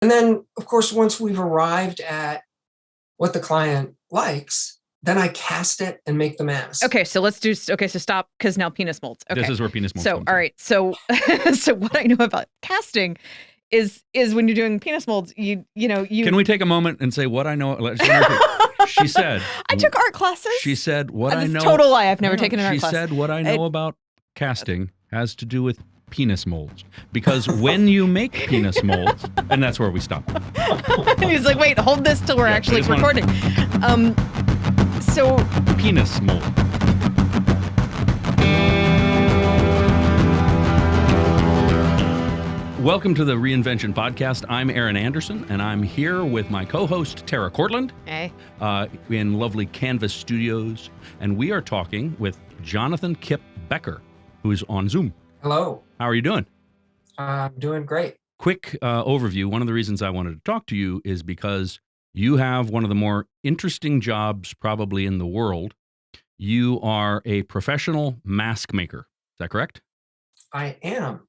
And then, of course, once we've arrived at what the client likes, then I cast it and make the mask. Okay, so so stop, because now penis molds. Okay. This is where penis molds So, comes all in. right. So, so what I know about casting is when you're doing penis molds, you Can we take a moment and say what I know? She said. I took art classes. She said what I know. Total lie. I've never taken an art class. She said what I know about casting has to do with penis molds, because when you make penis molds, and that's where we stop. He's like, wait, hold this till we're actually recording. So penis mold. Welcome to the Reinvention podcast. I'm Aaron Anderson, and I'm here with my co-host Tara Cortland. Hey. In lovely Canvas Studios, and we are talking with Jonathan Kip Becker, who is on Zoom. Hello. How are you doing? I'm doing great. Quick overview. One of the reasons I wanted to talk to you is because you have one of the more interesting jobs probably in the world. You are a professional mask maker. Is that correct? I am.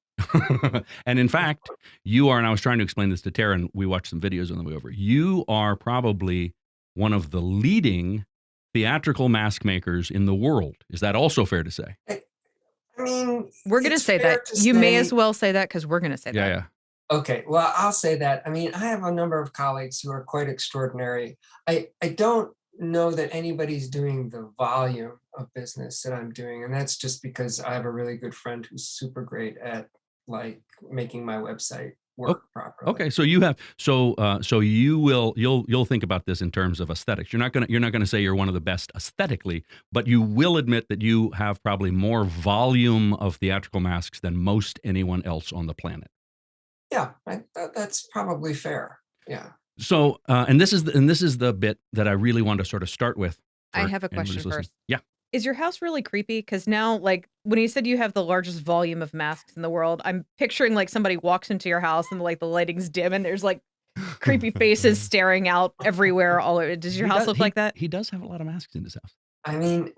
And in fact, you are, and I was trying to explain this to Tara, and we watched some videos on the way over. You are probably one of the leading theatrical mask makers in the world. Is that also fair to say? I mean, we're going to say that. You may as well say that, because we're going to say that. Yeah. Okay, well, I'll say that. I mean, I have a number of colleagues who are quite extraordinary. I don't know that anybody's doing the volume of business that I'm doing, and that's just because I have a really good friend who's super great at like making my website work properly. Okay, so you have so you'll think about this in terms of aesthetics. You're not gonna say you're one of the best aesthetically, but you will admit that you have probably more volume of theatrical masks than most anyone else on the planet. Yeah, that's probably fair. Yeah. So, and this is the bit that I really want to sort of start with. I have a question first. Yeah. Is your house really creepy? Because now, like, when you said you have the largest volume of masks in the world, I'm picturing like somebody walks into your house and like the lighting's dim and there's like creepy faces staring out everywhere. Does your house look like that? He does have a lot of masks in his house. I mean,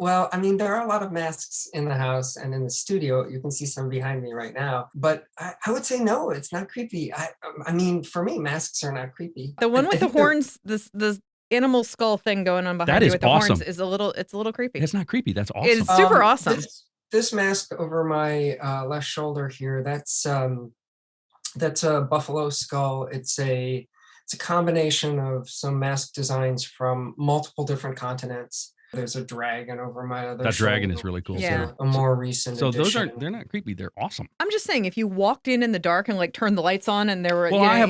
there are a lot of masks in the house and in the studio. You can see some behind me right now. But I would say no, it's not creepy. I mean, for me, masks are not creepy. The one with the horns, the animal skull thing going on behind you with the horns is a little creepy. It's not creepy. That's awesome. It's super awesome. This mask over my left shoulder here, that's a buffalo skull. It's a combination of some mask designs from multiple different continents. There's a dragon over my other shoulder. That dragon is really cool. Yeah. A more recent addition. They're not creepy. They're awesome. I'm just saying, if you walked in the dark and like turned the lights on and there were, well, I've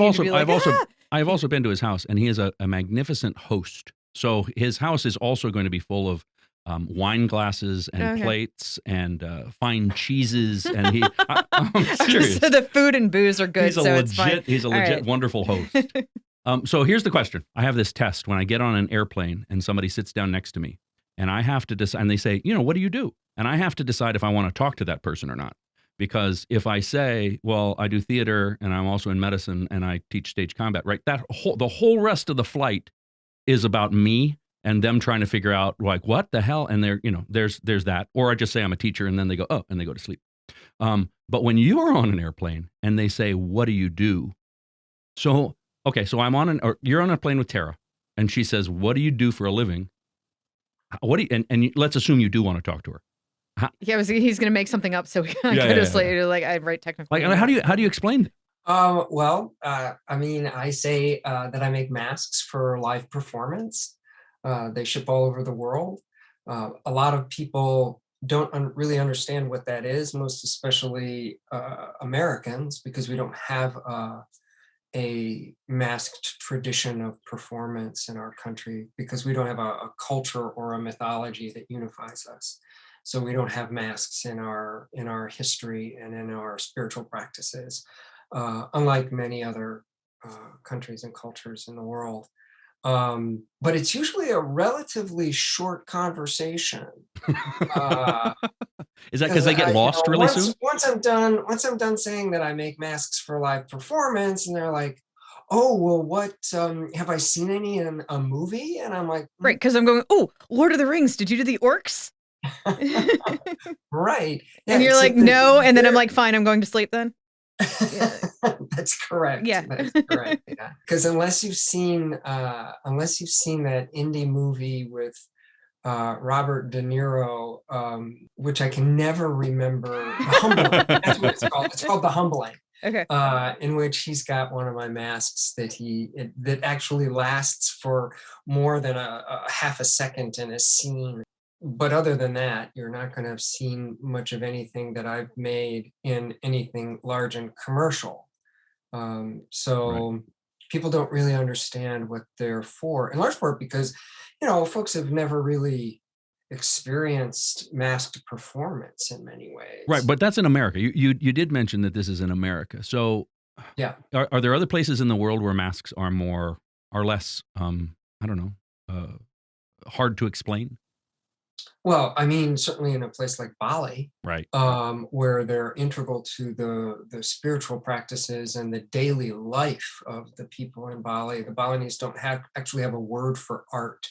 also been to his house, and he is a magnificent host. So his house is also going to be full of wine glasses and plates and fine cheeses, and I'm serious. So the food and booze are good. He's a legit wonderful host. So here's the question. I have this test when I get on an airplane and somebody sits down next to me, and I have to decide, and they say, what do you do? And I have to decide if I want to talk to that person or not. Because if I say, well, I do theater and I'm also in medicine and I teach stage combat, right? The whole rest of the flight is about me and them trying to figure out like, what the hell? And there's that. Or I just say I'm a teacher and then they go, oh, and they go to sleep. But when you're on an airplane and they say, what do you do? So, okay, so you're on a plane with Tara and she says, what do you do for a living? And let's assume you do want to talk to her. He's going to make something up, so we go to sleep. Like, I write technical. Like, how do you explain it? I mean, I say that I make masks for live performance. They ship all over the world. A lot of people don't really understand what that is, most especially Americans, because we don't have a masked tradition of performance in our country, because we don't have a culture or a mythology that unifies us. So we don't have masks in our history and in our spiritual practices, unlike many other countries and cultures in the world. But it's usually a relatively short conversation. Is that because they get lost really soon? Once I'm done saying that I make masks for live performance, and they're like, oh, well, what, have I seen any in a movie? And I'm like, right, because I'm going, oh, Lord of the Rings, did you do the orcs? Right. Yeah, and you're like, no, and then I'm like, fine, I'm going to sleep then. Yeah. That's correct. Yeah. That is correct. Yeah. Because unless you've seen that indie movie with Robert De Niro, which I can never remember, The Humbling. That's what it's called. It's called The Humbling. Okay. In which he's got one of my masks that actually lasts for more than a half a second in a scene. But other than that, you're not going to have seen much of anything that I've made in anything large and commercial. So people don't really understand what they're for, in large part because, folks have never really experienced masked performance in many ways. Right, but that's in America. You did mention that this is in America. So, Yeah. are there other places in the world where masks are less, I don't know, hard to explain? Well, I mean, certainly in a place like Bali, Right. where they're integral to the spiritual practices and the daily life of the people in Bali. The Balinese don't actually have a word for art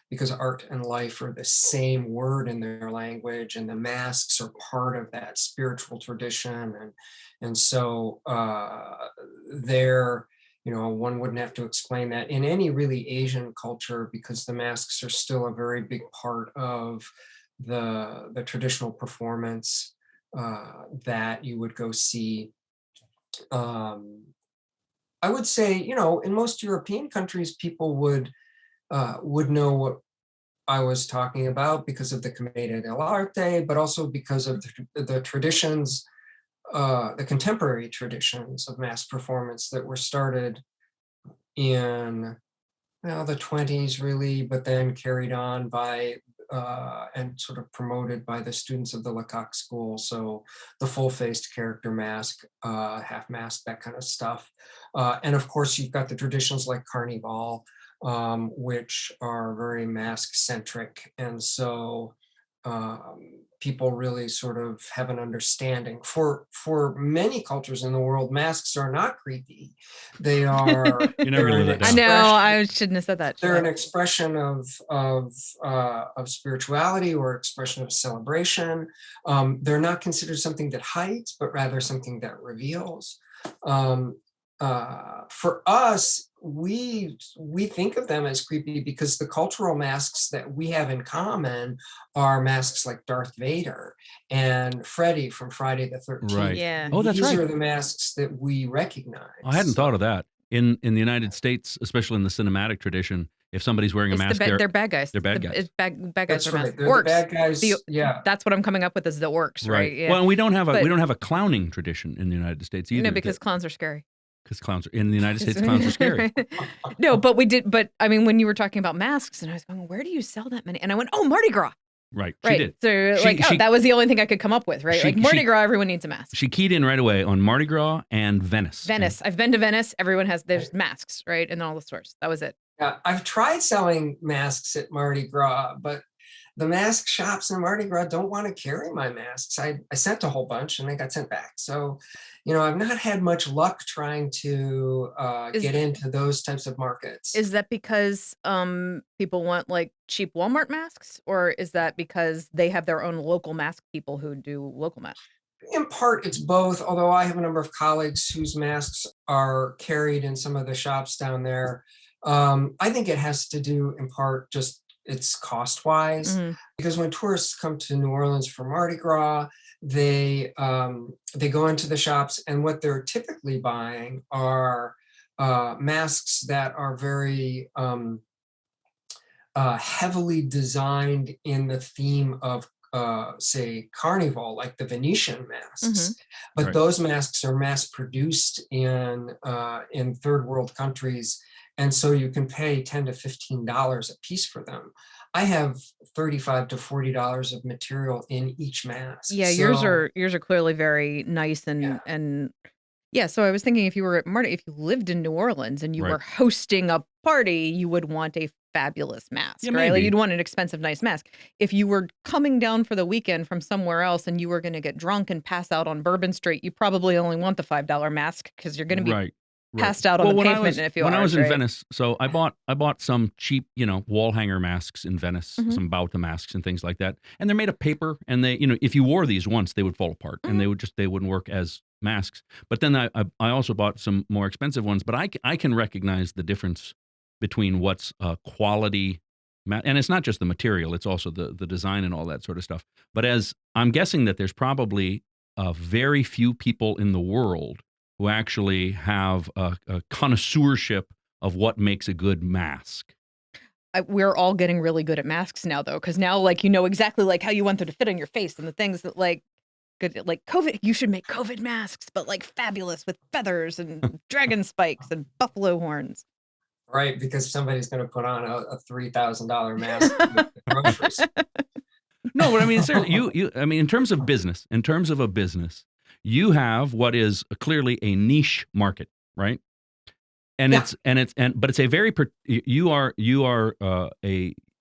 because art and life are the same word in their language, and the masks are part of that spiritual tradition. And so they're, one wouldn't have to explain that in any really Asian culture because the masks are still a very big part of the traditional performance that you would go see. I would say, in most European countries, people would know what I was talking about because of the Commedia dell'arte, but also because of the traditions, the contemporary traditions of mass performance that were started in the 20s, really, but then carried on by and sort of promoted by the students of the Lecoq School. So the full-faced character mask, half mask, that kind of stuff. And of course, you've got the traditions like Carnival, which are very mask-centric. And so people really sort of have an understanding. For many cultures in the world, masks are not creepy. They are. You never live that down. I know. I shouldn't have said that. They're an expression of spirituality or expression of celebration. They're not considered something that hides, but rather something that reveals. For us, we think of them as creepy because the cultural masks that we have in common are masks like Darth Vader and Freddy from Friday the 13th. Right. Yeah. Oh, that's These right. are the masks that we recognize. I hadn't thought of that. In the United States, especially in the cinematic tradition, if somebody's wearing a mask, they're bad guys. They're bad guys. It's bad guys. That's are right. masked. They're Orcs. the bad guys. Yeah. That's what I'm coming up with is the orcs, right? Yeah. Well, and we don't have a clowning tradition in the United States either. No, because clowns are scary. Because clowns are, in the United States, clowns are scary. No, but we did. But I mean, when you were talking about masks, and I was going, where do you sell that many? And I went, oh, Mardi Gras. Right. Right. She did. So that was the only thing I could come up with, right? Mardi Gras, everyone needs a mask. She keyed in right away on Mardi Gras and Venice. Venice. I've been to Venice. There's masks, right? In all the stores. That was it. Yeah, I've tried selling masks at Mardi Gras, but the mask shops in Mardi Gras don't want to carry my masks. I sent a whole bunch and they got sent back. So, I've not had much luck trying to get into those types of markets. Is that because people want like cheap Walmart masks, or is that because they have their own local mask people who do local masks? In part, it's both, although I have a number of colleagues whose masks are carried in some of the shops down there. I think it has to do in part just it's cost-wise, because when tourists come to New Orleans for Mardi Gras, they go into the shops, and what they're typically buying are masks that are very heavily designed in the theme of say Carnival, like the Venetian masks, but those masks are mass produced in third world countries, and so you can pay $10 to $15 a piece for them. I have $35 to $40 of material in each mask. Yeah, so, yours are clearly very nice and yeah. So I was thinking if you lived in New Orleans and you were hosting a party, you would want a fabulous mask, right? Like you'd want an expensive, nice mask. If you were coming down for the weekend from somewhere else and you were going to get drunk and pass out on Bourbon Street, you probably only want the $5 mask because you're going to be passed out on the pavement in a few hours. When I was in Venice, so I bought some cheap, wall hanger masks in Venice, some Bauta masks and things like that. And they're made of paper, and they, if you wore these once, they would fall apart and they wouldn't work as masks. But then I also bought some more expensive ones. But I can recognize the difference between what's quality, and it's not just the material; it's also the design and all that sort of stuff. But as I'm guessing that there's probably very few people in the world who actually have a connoisseurship of what makes a good mask. We're all getting really good at masks now, though, because now, like, you know exactly like how you want them to fit on your face and the things that like good, like COVID. You should make COVID masks, but like fabulous with feathers and dragon spikes and buffalo horns. Right, because somebody's going to put on a $3,000 mask with the groceries. No, but I mean, seriously, I mean, in terms of a business, you have what is clearly a niche market, right? And Yeah. but it's a very,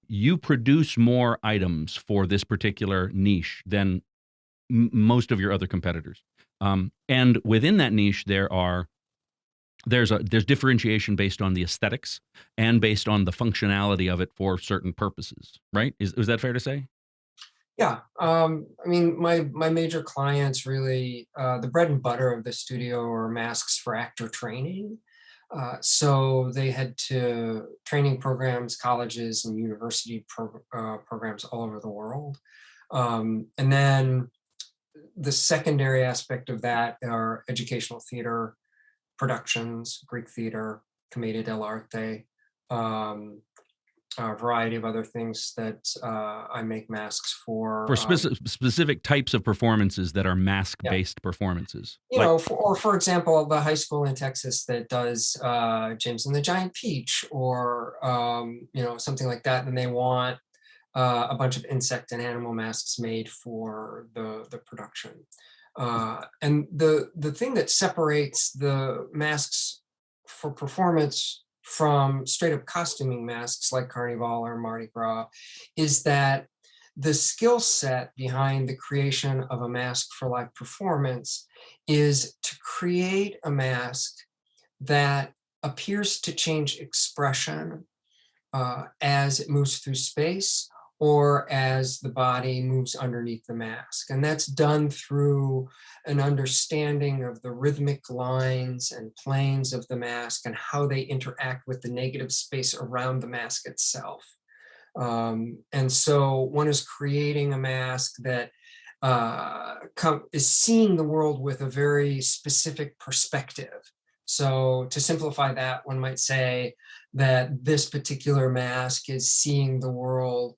you produce more items for this particular niche than most of your other competitors. And within that niche, there's differentiation based on the aesthetics and based on the functionality of it for certain purposes, right? Is that fair to say? Yeah. I mean, my major clients really, the bread and butter of the studio are masks for actor training. So they head to training programs, colleges, and university programs all over the world. And then the secondary aspect of that are educational theater productions, Greek theater, Commedia dell'arte, a variety of other things that I make masks For for. specific types of performances that are Yeah, mask-based performances. you Like, know, for example, the high school in Texas that does James and the Giant Peach, or you know, something like that, and they want a bunch of insect and animal masks made for the production. And the thing that separates the masks for performance from straight up costuming masks like Carnival or Mardi Gras is that the skill set behind the creation of a mask for live performance is to create a mask that appears to change expression as it moves through space or as the body moves underneath the mask. And that's done through an understanding of the rhythmic lines and planes of the mask and how they interact with the negative space around the mask itself. And so one is creating a mask that is seeing the world with a very specific perspective. So to simplify that, one might say that this particular mask is seeing the world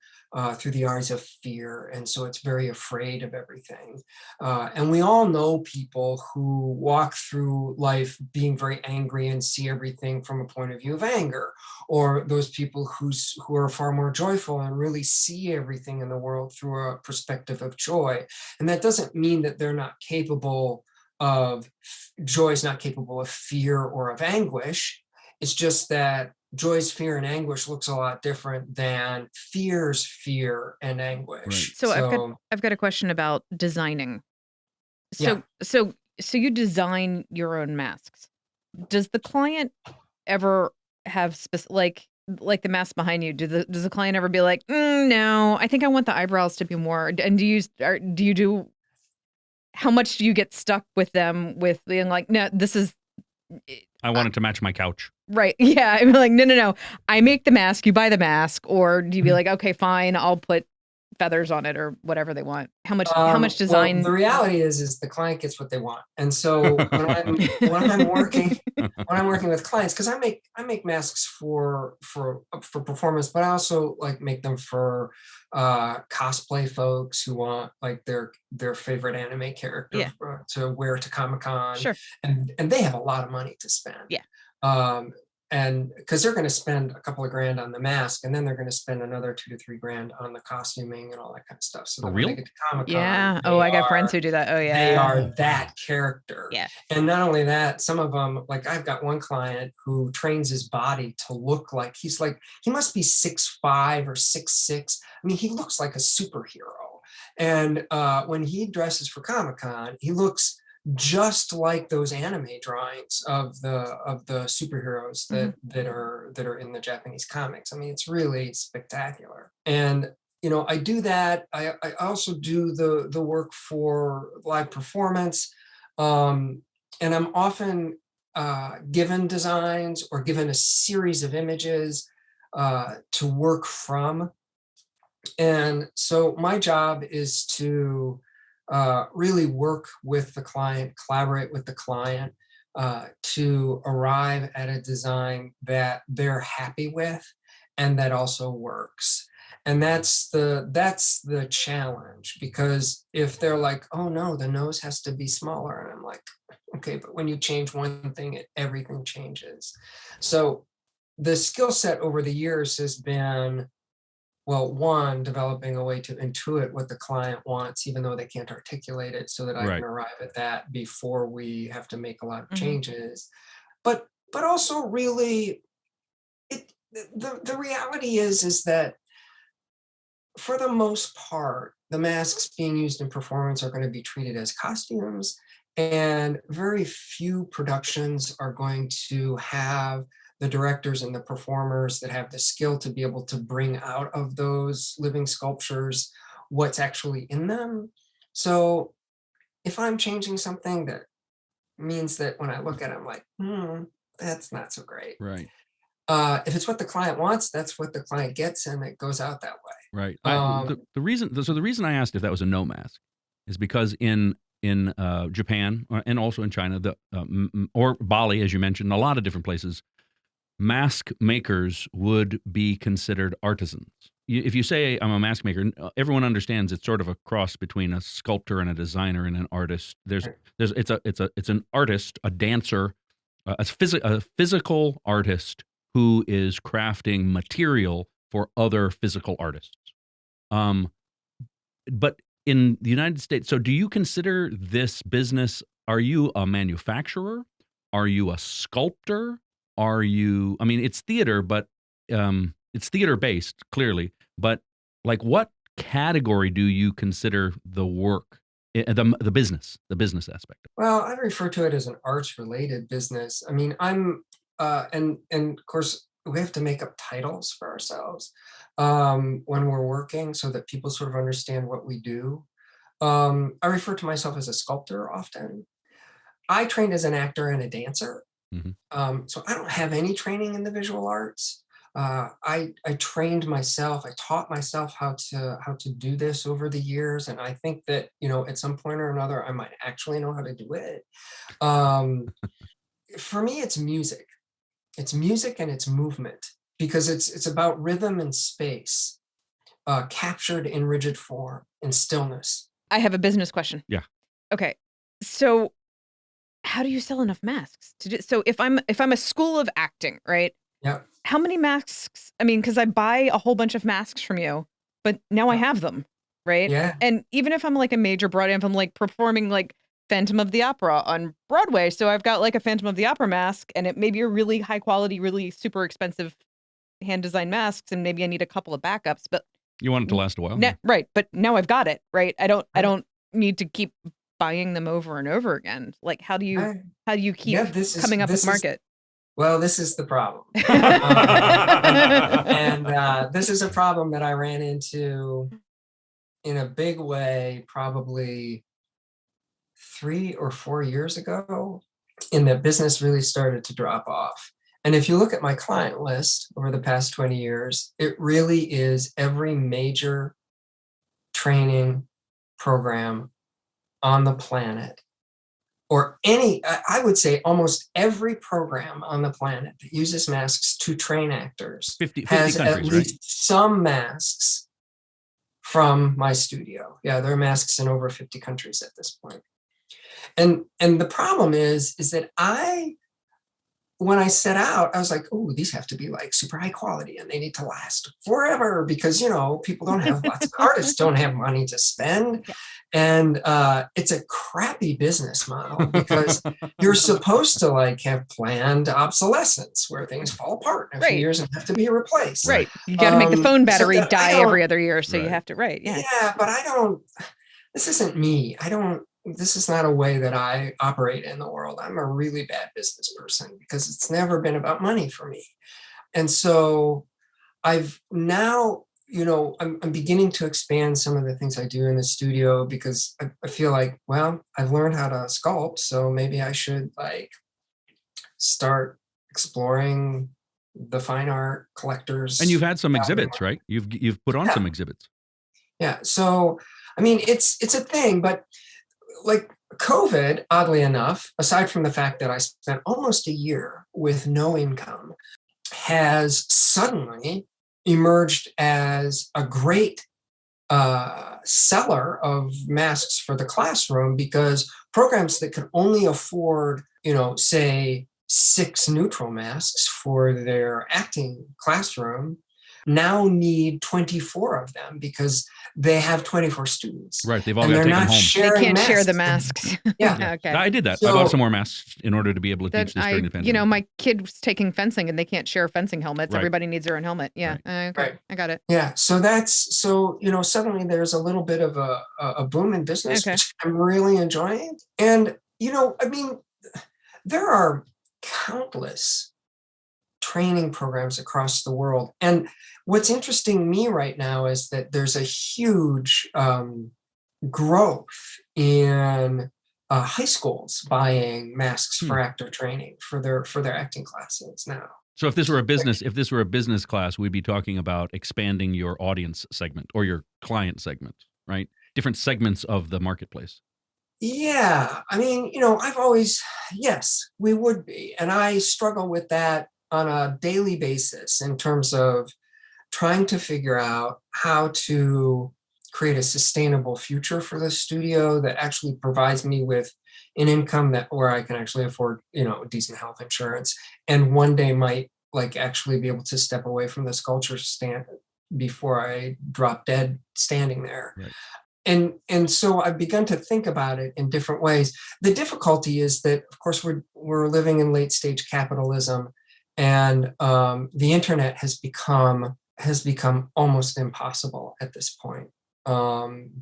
through the eyes of fear. And so it's very afraid of everything. And we all know people who walk through life being very angry and see everything from a point of view of anger, or those people who are far more joyful and really see everything in the world through a perspective of joy. And that doesn't mean that they're not capable of, joy is not capable of fear or of anguish. It's just that joy's fear and anguish looks a lot different than fear's fear and anguish. Right. So So I've got a question about designing. yeah, So you design your own masks. Does the client ever have like the mask behind you? Does the client ever be like, no, I think I want the eyebrows to be more? And do you do? How much do you get stuck with them with being like, no, this is I wanted to match my couch. right? Yeah, I'm like, no. I make the mask, you buy the mask, or do you be Mhm. like, okay, fine, I'll put feathers on it or whatever they want? How much Well, the design? reality is the client gets what they want. And so when I'm working when I'm working with clients, because I make masks for performance, but I also like make them for cosplay folks who want like their favorite anime character Yeah, to wear to Comic-Con, sure. and they have a lot of money to spend. Yeah. Um, and because they're going to spend a couple of grand on the mask, and then they're going to spend another 2 to 3 grand on the costuming and all that kind of stuff. So For that when they real? get to Comic-Con, Yeah. Oh, I got friends who do that. Oh, they yeah. are that character. Yeah. And not only that, some of them, like I've got one client who trains his body to look like he must be 6'5" or 6'6". I mean, he looks like a superhero. And when he dresses for Comic-Con, he looks just like those anime drawings of the superheroes Mhm. that are in the Japanese comics. I mean, it's really spectacular. And I do that. I also do the work for live performance. And I'm often given designs or given a series of images to work from. And so my job is to really work with the client, collaborate with the client to arrive at a design that they're happy with and that also works. And that's the challenge, because if they're like, oh no, the nose has to be smaller, and I'm like, okay, but when you change one thing, everything changes. So the skill set over the years has been, well, one, developing a way to intuit what the client wants, even though they can't articulate it, so that I can Right. arrive at that before we have to make a lot of Mhm. changes. But also really, the reality is that for the most part, the masks being used in performance are going to be treated as costumes, and very few productions are going to have the directors and the performers that have the skill to be able to bring out of those living sculptures what's actually in them. So if I'm changing something, that means that when I look at it, I'm like, that's not so great. Right. If it's what the client wants, that's what the client gets, and it goes out that way. Right. Um, The reason I asked if that was a no mask is because in Japan and also in China, or Bali, as you mentioned, a lot of different places, mask makers would be considered artisans. If you say I'm a mask maker, everyone understands it's sort of a cross between a sculptor and a designer and an artist. It's an artist, a dancer, a physical artist who is crafting material for other physical artists. Um, but in the United States, so do you consider this business? Are you a manufacturer? Are you a sculptor? Are you? I mean, it's theater, but it's theater based, clearly. But like, what category do you consider the work, the business aspect? well, I refer to it as an arts-related business. I mean, and of course, we have to make up titles for ourselves when we're working, so that people sort of understand what we do. I refer to myself as a sculptor often. I trained as an actor and a dancer, Hmm. so I don't have any training in the visual arts. I trained myself. I taught myself how to do this over the years, and I think that, at some point or another I might actually know how to do it. Um, for me, it's music. It's music and it's movement, because it's about rhythm and space, captured in rigid form and stillness. I have a business question. Yeah. Okay. So how do you sell enough masks to do so if I'm a school of acting, right? Yeah, How many masks? I mean, because I buy a whole bunch of masks from you, but now I yeah, have them, right? yeah. And even if I'm like a major Broadway, if I'm like performing like Phantom of the Opera on Broadway, so I've got like a Phantom of the Opera mask, and it maybe a really high quality, really super expensive hand designed masks, and maybe I need a couple of backups, but You want it to n- last a while? Yeah. right. But now I've got it, right? I don't I I, don't need to keep buying them over and over again. Like I, how do you yeah. keep This is coming up with this is market? well, this is the problem. And this is a problem that I ran into in a big way probably 3 or 4 years ago, and the business really started to drop off. And if you look at my client list over the past 20 years, it really is every major training program on the planet, or I would say almost every program on the planet that uses masks to train actors 50 has at countries, right? least some masks from my studio. Yeah, there are masks in over 50 countries at this point. And the problem is that when I set out, I was like, oh, these have to be like super high quality and they need to last forever, because, people don't have lots of artists don't have money to spend. Yeah. And it's a crappy business model, because you're supposed to like have planned obsolescence where things fall apart in a few Right. years and have to be replaced. Right. Right. You gotta make the phone So battery that I die don't, every other year, so you Right. have to right, yeah. yeah, but I don't, this isn't me. This is not a way that I operate in the world. I'm a really bad business person, because it's never been about money for me. And so I've now I'm beginning to expand some of the things I do in the studio because I feel like, well, I've learned how to sculpt, so maybe I should like start exploring the fine art collectors. And you've had some exhibits, right? You've put on some exhibits. Yeah. So, I mean, it's a thing, but like COVID, oddly enough, aside from the fact that I spent almost a year with no income, has suddenly emerged as a great seller of masks for the classroom, because programs that could only afford, say 6 neutral masks for their acting classroom now need 24 of them because they have 24 students. Right. They've all and got they're taken not home. sharing They can't masks. share the masks. Yeah. Okay. I did that. I So- bought some more masks in order to be able to teach this during the pandemic. My kid's taking fencing and they can't share fencing helmets. Right. Everybody needs their own helmet. Yeah. Okay. Right. I got it. Yeah. So suddenly there's a little bit of a boom in business, Okay. which I'm really enjoying. And, I mean, there are countless training programs across the world. And what's interesting me right now is that there's a huge growth in high schools buying masks for actor training for their acting classes now. So if this were a business class, we'd be talking about expanding your audience segment or your client segment, right? Different segments of the marketplace. Yeah. I mean, yes, we would be. And I struggle with that on a daily basis in terms of trying to figure out how to create a sustainable future for the studio that actually provides me with an income where I can actually afford, decent health insurance, and one day might like actually be able to step away from the sculpture stand before I drop dead standing there. Right. And so I've begun to think about it in different ways. The difficulty is that, of course, we're living in late stage capitalism, and the internet has become almost impossible at this point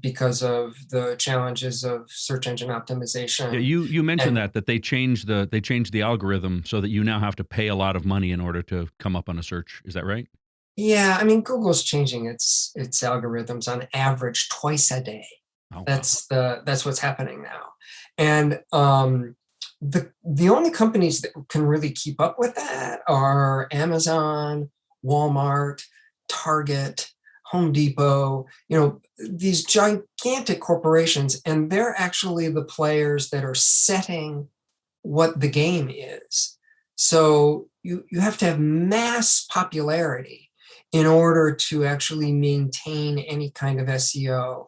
because of the challenges of search engine optimization. Yeah, you mentioned that they changed the algorithm so that you now have to pay a lot of money in order to come up on a search. Is that right? Yeah, I mean, Google's changing its algorithms on average twice a day. Oh, That's what's happening now, and the only companies that can really keep up with that are Amazon, Walmart, Target, Home Depot, these gigantic corporations, and they're actually the players that are setting what the game is. So you have to have mass popularity in order to actually maintain any kind of SEO.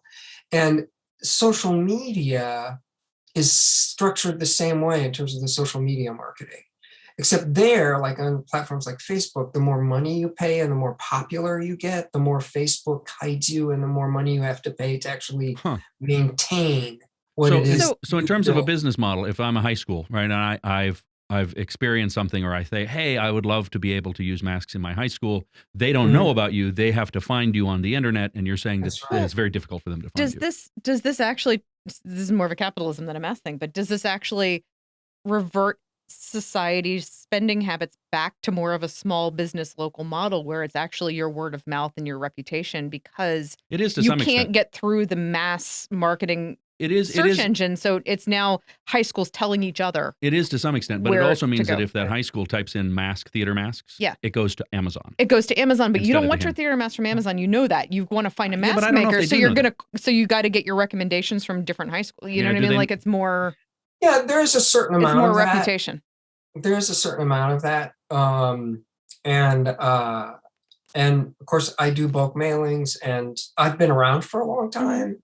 And social media is structured the same way in terms of the social media marketing. Except there, like on platforms like Facebook, the more money you pay and the more popular you get, the more Facebook hides you and the more money you have to pay to actually maintain what it is. So in terms of a business model, if I'm a high school, right, and I've experienced something, or I say, hey, I would love to be able to use masks in my high school. They don't know about you. They have to find you on the internet, and you're saying that it's very difficult for them to find you. Does this actually, this is more of a capitalism than a mass thing, but does this actually revert society's spending habits back to more of a small business local model where it's actually your word of mouth and your reputation, because it is to you some can't extent get through the mass marketing search engine, so it's now high schools telling each other. It is to some extent, but it also means that if that high school types in theater masks, it goes to Amazon. It goes to Amazon, but you don't instead of want to your him. theater mask from Amazon. You know that. You want to find a Yeah, mask but I don't know if maker, they so do you're know so you got to get your recommendations from different high schools. You know what I do mean? they- Like it's more. Yeah, there's a certain It's amount more of that. reputation. There's a certain amount of that. And of course I do bulk mailings, and I've been around for a long time.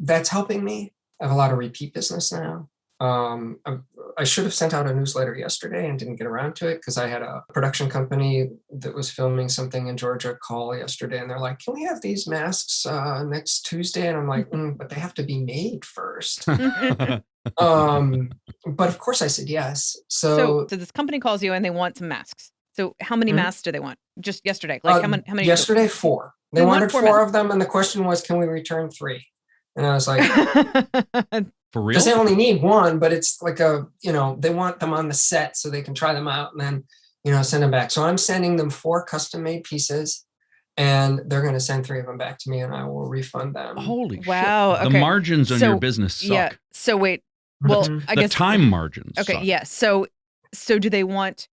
That's helping me. I have a lot of repeat business now. I should have sent out a newsletter yesterday and didn't get around to it because I had a production company that was filming something in Georgia call yesterday, and they're like, can we have these masks next Tuesday? And I'm like, but they have to be made first. But of course I said yes. So this company calls you and they want some masks. So how many masks do they want? Just yesterday? Like how many? Yesterday, 4. They wanted 4 of them, and the question was, can we return 3? And I was like, for real? because they only need 1, but it's like they want them on the set so they can try them out and then, send them back. So I'm sending them 4 custom made pieces, and they're going to send 3 of them back to me, and I will refund them. Holy Wow, shit. okay. The margins on So, your business suck. Yeah. So wait. Well, Mhm. I The guess time margins Okay, suck. yeah. So do they want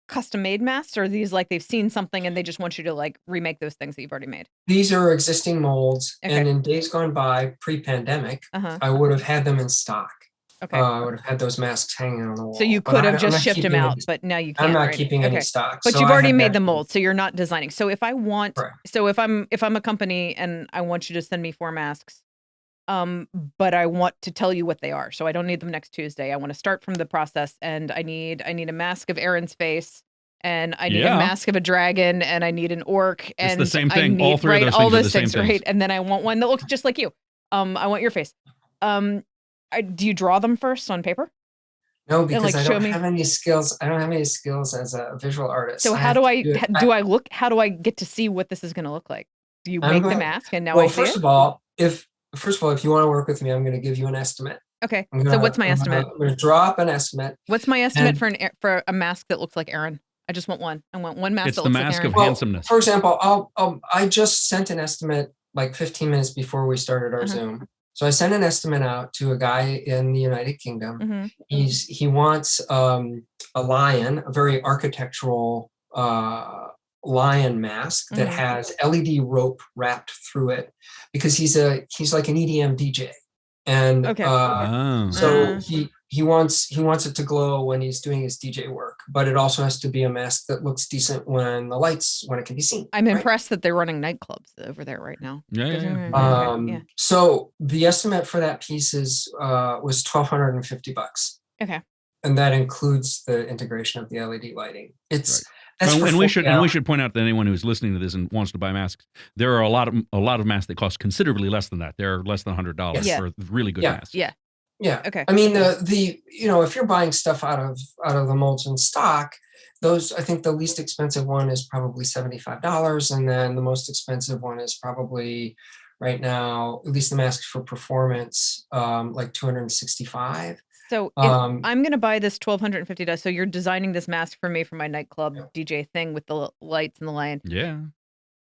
custom made masks, or are these like they've seen something and they just want you to like remake those things that you've already made? These are existing molds, Okay. and in days gone by, pre-pandemic, Uh-huh. I would have had them in stock. Okay. I would have had those masks hanging on the wall. So you but could I'm have just not shipped them keeping out, any- but now you can't. I'm not right? keeping any Okay. stock. But so you've I already have made that- the mold, so you're not designing. So if I want, Correct. so if I'm a company and I want you to send me 4 masks, but I want to tell you what they are, so I don't need them next Tuesday. I want to start from the process, and I need a mask of Aaron's face, and I need a mask of a dragon, and I need an orc, and It's the same thing. I need, All 3 of those all things are those the same things, things. right? And then I want one that looks just like you. I want your face. Do you draw them first on paper? No, because like, I show don't me. have any skills. I don't have any skills as a visual artist. So how have do to I do it- how do I get to see what this is going to look like? Do you I'm make the going- mask and now Well, I see first it? of all, if you want to work with me, I'm going to give you an estimate. Okay. I'm So gonna- what's my I'm estimate? I'm going to draw up an estimate. What's my estimate And- for a mask that looks like Aaron? I just want one. I want one mask It's that the looks mask like Aaron. of handsomeness. For example, I just sent an estimate like 15 minutes before we started our Uh-huh. Zoom. So I sent an estimate out to a guy in the United Kingdom. Mhm. He wants a lion, a very architectural lion mask that Mhm. has LED rope wrapped through it, because he's like an EDM DJ, and Okay. so he wants it to glow when he's doing his DJ work, but it also has to be a mask that looks decent when it can be seen. I'm right? impressed that they're running nightclubs over there right now. Yeah, yeah, yeah. Okay, yeah. So the estimate for that piece was $1,250, Okay. and that includes the integration of the LED lighting. That's for And we 40 should point out that anyone who's listening to this and wants to buy masks, there are a lot of masks that cost considerably less than that. They're less than $100 Yeah. for really good Yeah. masks. Yeah. Yeah. Okay. I mean, if you're buying stuff out of the molds in stock, I think the least expensive one is probably $75, and then the most expensive one is probably right now, at least the masks for performance, like $265. So if I'm going to buy this $1,250, so you're designing this mask for me for my nightclub DJ thing with the lights and the lion. Yeah.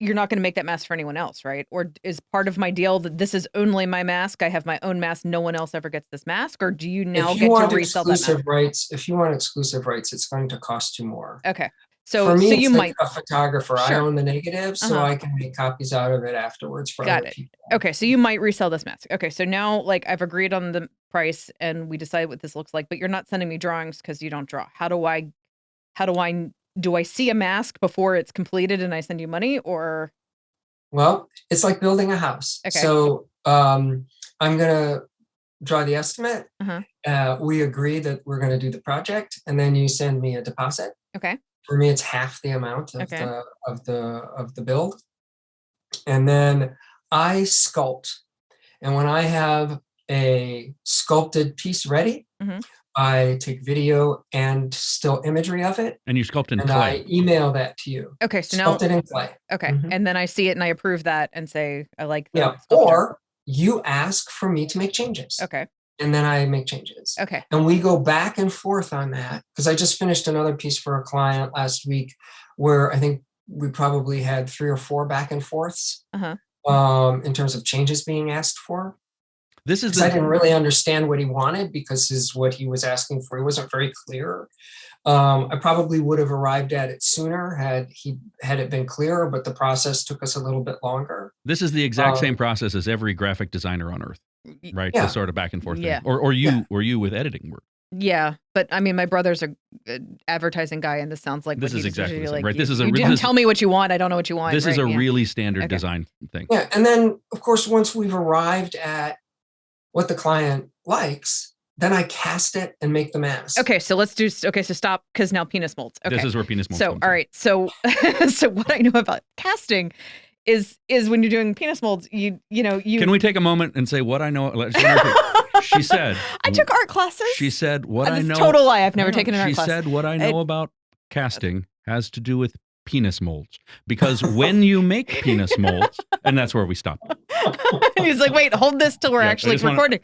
You're not going to make that mask for anyone else, right? Or is part of my deal that this is only my mask? I have my own mask. No one else ever gets this mask, or do you now get to resell that mask? If you want exclusive rights, it's going to cost you more. Okay. So for me, so it's you like might a photographer. Sure. I own the negative, so Uh-huh. I can make copies out of it afterwards for Got other it. people. Okay, so you might resell this mask. Okay, so now like I've agreed on the price and we decide what this looks like, but you're not sending me drawings because you don't draw. Do I see a mask before it's completed and I send you money, or? Well, it's like building a house. Okay. So I'm gonna draw the estimate. Uh-huh. We agree that we're gonna do the project, and then you send me a deposit. Okay. For me, it's half the amount of Okay. the build, and then I sculpt. And when I have a sculpted piece ready, Mhm. I take video and still imagery of it, And you sculpt in and clay. I email that to you. Okay, so now Sculpted in clay. okay, Mhm. and then I see it and I approve that and say I like the Yeah. sculpture. Or you ask for me to make changes. Okay. And then I make changes. Okay. And we go back and forth on that, because I just finished another piece for a client last week where I think we probably had 3 or 4 back and forths Uh-huh. in terms of changes being asked for. This is Because I didn't really understand what he wanted, because what he was asking for, he wasn't very clear. I probably would have arrived at it sooner had it been clearer, but the process took us a little bit longer. This is the exact same process as every graphic designer on earth, right? Yeah. This sort of back and forth Yeah. thing. Or you with editing work. Yeah, but I mean, my brother's a advertising guy, and this sounds like This what is he exactly usually the same, like. right? This is a you re- don't this- tell me what you want. I don't know what you want. This is right, a yeah. really standard Okay. design thing. Yeah. And then, of course, once we've arrived at what the client likes, then I cast it and make the mask. Okay, so so stop, because now penis molds. Okay. This is where penis molds So comes all in. right, so so what I know about casting is when you're doing penis molds, you Can we take a moment and say what I know? She said. I took art classes. She said what I That's know. a total lie. I've never No, taken an art class. She said what I know about casting has to do with penis molds, because when you make penis molds, and that's where we stop. He's like, wait, hold this till we're Yeah, I actually just wanna- recording.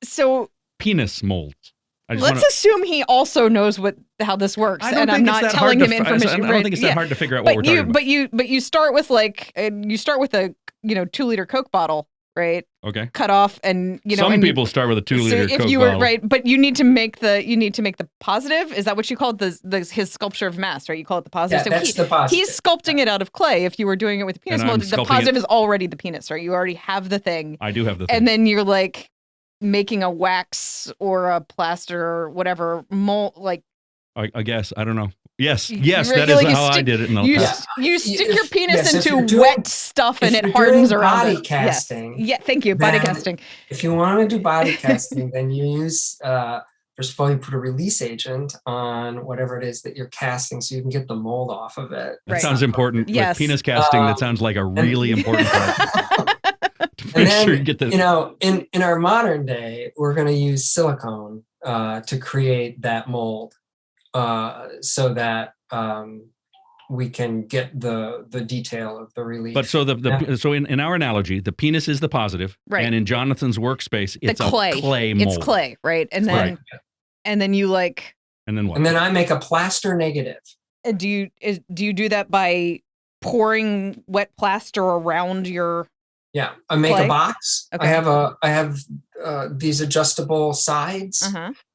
So Penis molds. Let's assume he also knows how this works, and I'm not telling him information. I don't think it's that hard to figure out what we're talking about. But you start with a 2-liter Coke bottle, right? Okay. Cut off, and some people start with a 2-liter Coke bottle, right? But you need to make the positive. Is that what you called his sculpture of mass, right? You call it the positive. Yeah, that's the positive. He's sculpting it out of clay. If you were doing it with the penis mold, the positive is already the penis, right? You already have the thing. I do have the thing, and then you're like making a wax or a plaster or whatever mold, like. I guess I don't know. Yes, that is how I did it. You stick your penis into wet stuff and it hardens around body casting. Yes. Yeah, thank you. Body casting. If you want to do body casting, then you use first of all, you put a release agent on whatever it is that you're casting, so you can get the mold off of it. That sounds important. Yes. With penis casting, that sounds like a really important part. And then, sure you get the... in our modern day, we're going to use silicone to create that mold, so that we can get the detail of the relief. But so so in our analogy, the penis is the positive, right? And in Jonathan's workspace, it's a clay mold. It's clay, right? And then and then you like. And then what? And then I make a plaster negative. And do you do that by pouring wet plaster around your? Yeah, I make clay? A box. Okay. I have these adjustable sides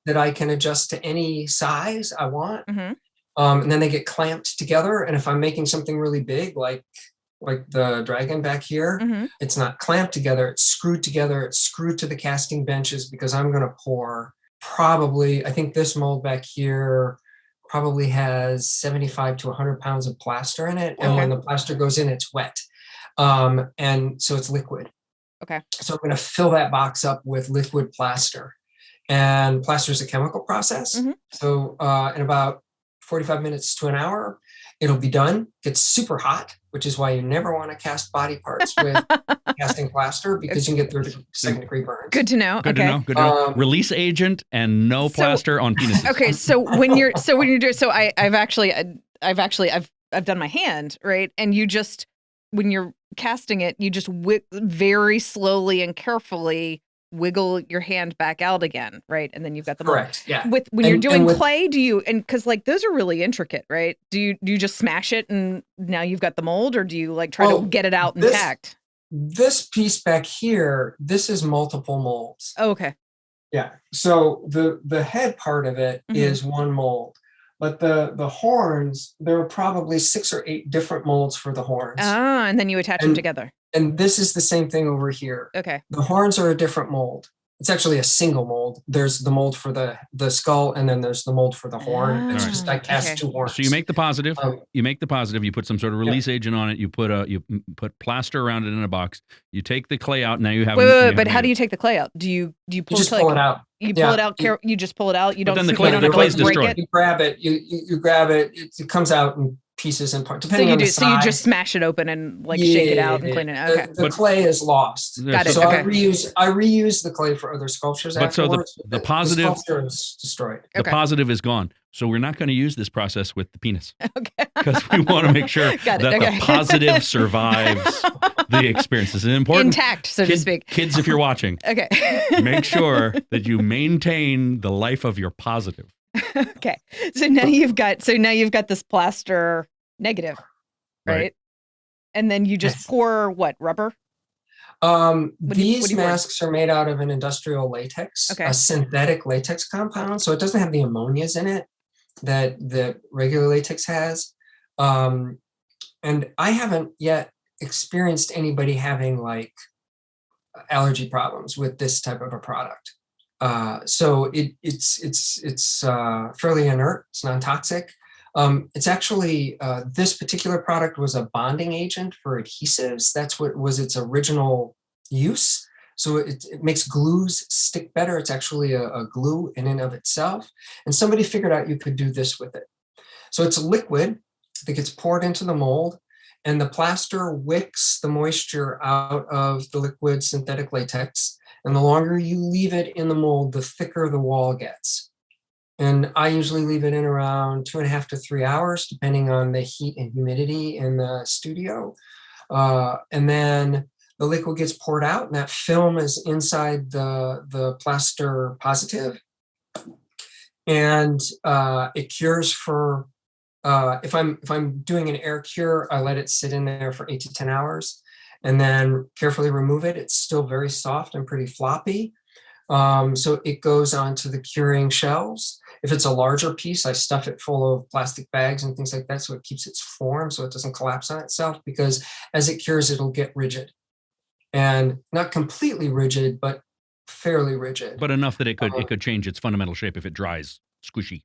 that I can adjust to any size I want, and then they get clamped together. And if I'm making something really big, like the dragon back here, it's not clamped together; it's screwed together. It's screwed to the casting benches because I'm going to pour probably. I think this mold back here probably has 75 to 100 pounds of plaster in it, and when the plaster goes in, it's wet. And so it's liquid. Okay. So I'm going to fill that box up with liquid plaster, and plaster is a chemical process. So in about 45 minutes to an hour, it'll be done. Gets super hot, which is why you never want to cast body parts with casting plaster because you can get 32nd degree burns. Good to know. Good to know. Release agent and no plaster on penises. Okay. So when you're doing, I've done my hand, right? And you just, when you're casting it, you just very slowly and carefully wiggle your hand back out again, right? And then you've got the mold. Correct. Yeah. When you're doing clay, do you, and because like those are really intricate, right? Do you just smash it and now you've got the mold, or do you like try to get it out intact? This piece back here, this is multiple molds. Oh, okay. Yeah. So the head part of it is one mold. But the horns, there are probably 6 or 8 different molds for the horns. Ah, and then you attach them together. And this is the same thing over here. Okay. The horns are a different mold. It's actually a single mold. There's the mold for the skull, and then there's the mold for the horn. It's just I cast 2 horns. So you make the positive. You put some sort of release agent on it. You put plaster around it in a box. You take the clay out. Now you have. Wait, but how do you take the clay out? Do you pull just pull it out? You pull it out. You just pull it out. You don't. Then the clay is destroyed. You grab it. You grab it. It comes out in pieces and parts. Depending on the size. So you just smash it open and like shake it out and clean it. Okay. The clay is lost. Got it. So I reuse the clay for other sculptures. But afterwards. So the positive the sculpture is destroyed. The positive is gone. So we're not going to use this process with the penis. Okay. Because we want to make sure that the positive survives the experience. This is important. Intact, so to speak. Kids, if you're watching, okay, make sure that you maintain the life of your positive. Okay. So now you've got this plaster negative, right? And then you just pour what, rubber? These masks are made out of an industrial latex, a synthetic latex compound. So it doesn't have the ammonias in it that regular latex has. And I haven't yet experienced anybody having like allergy problems with this type of a product. So it's fairly inert. It's non-toxic. It's actually, this particular product was a bonding agent for adhesives. That's what was its original use. So it makes glues stick better. It's actually a glue in and of itself. And somebody figured out you could do this with it. So it's a liquid that gets poured into the mold, and the plaster wicks the moisture out of the liquid synthetic latex. And the longer you leave it in the mold, the thicker the wall gets. And I usually leave it in around 2.5 to 3 hours, depending on the heat and humidity in the studio. And then the liquid gets poured out, and that film is inside the plaster positive. and it cures for, if I'm doing an air cure, I let it sit in there for 8 to 10 hours and then carefully remove it. It's still very soft and pretty floppy. So it goes onto the curing shelves. If it's a larger piece, I stuff it full of plastic bags and things like that, so it keeps its form, so it doesn't collapse on itself, because as it cures, it'll get rigid. And not completely rigid, but fairly rigid. But enough that it could change its fundamental shape if it dries squishy.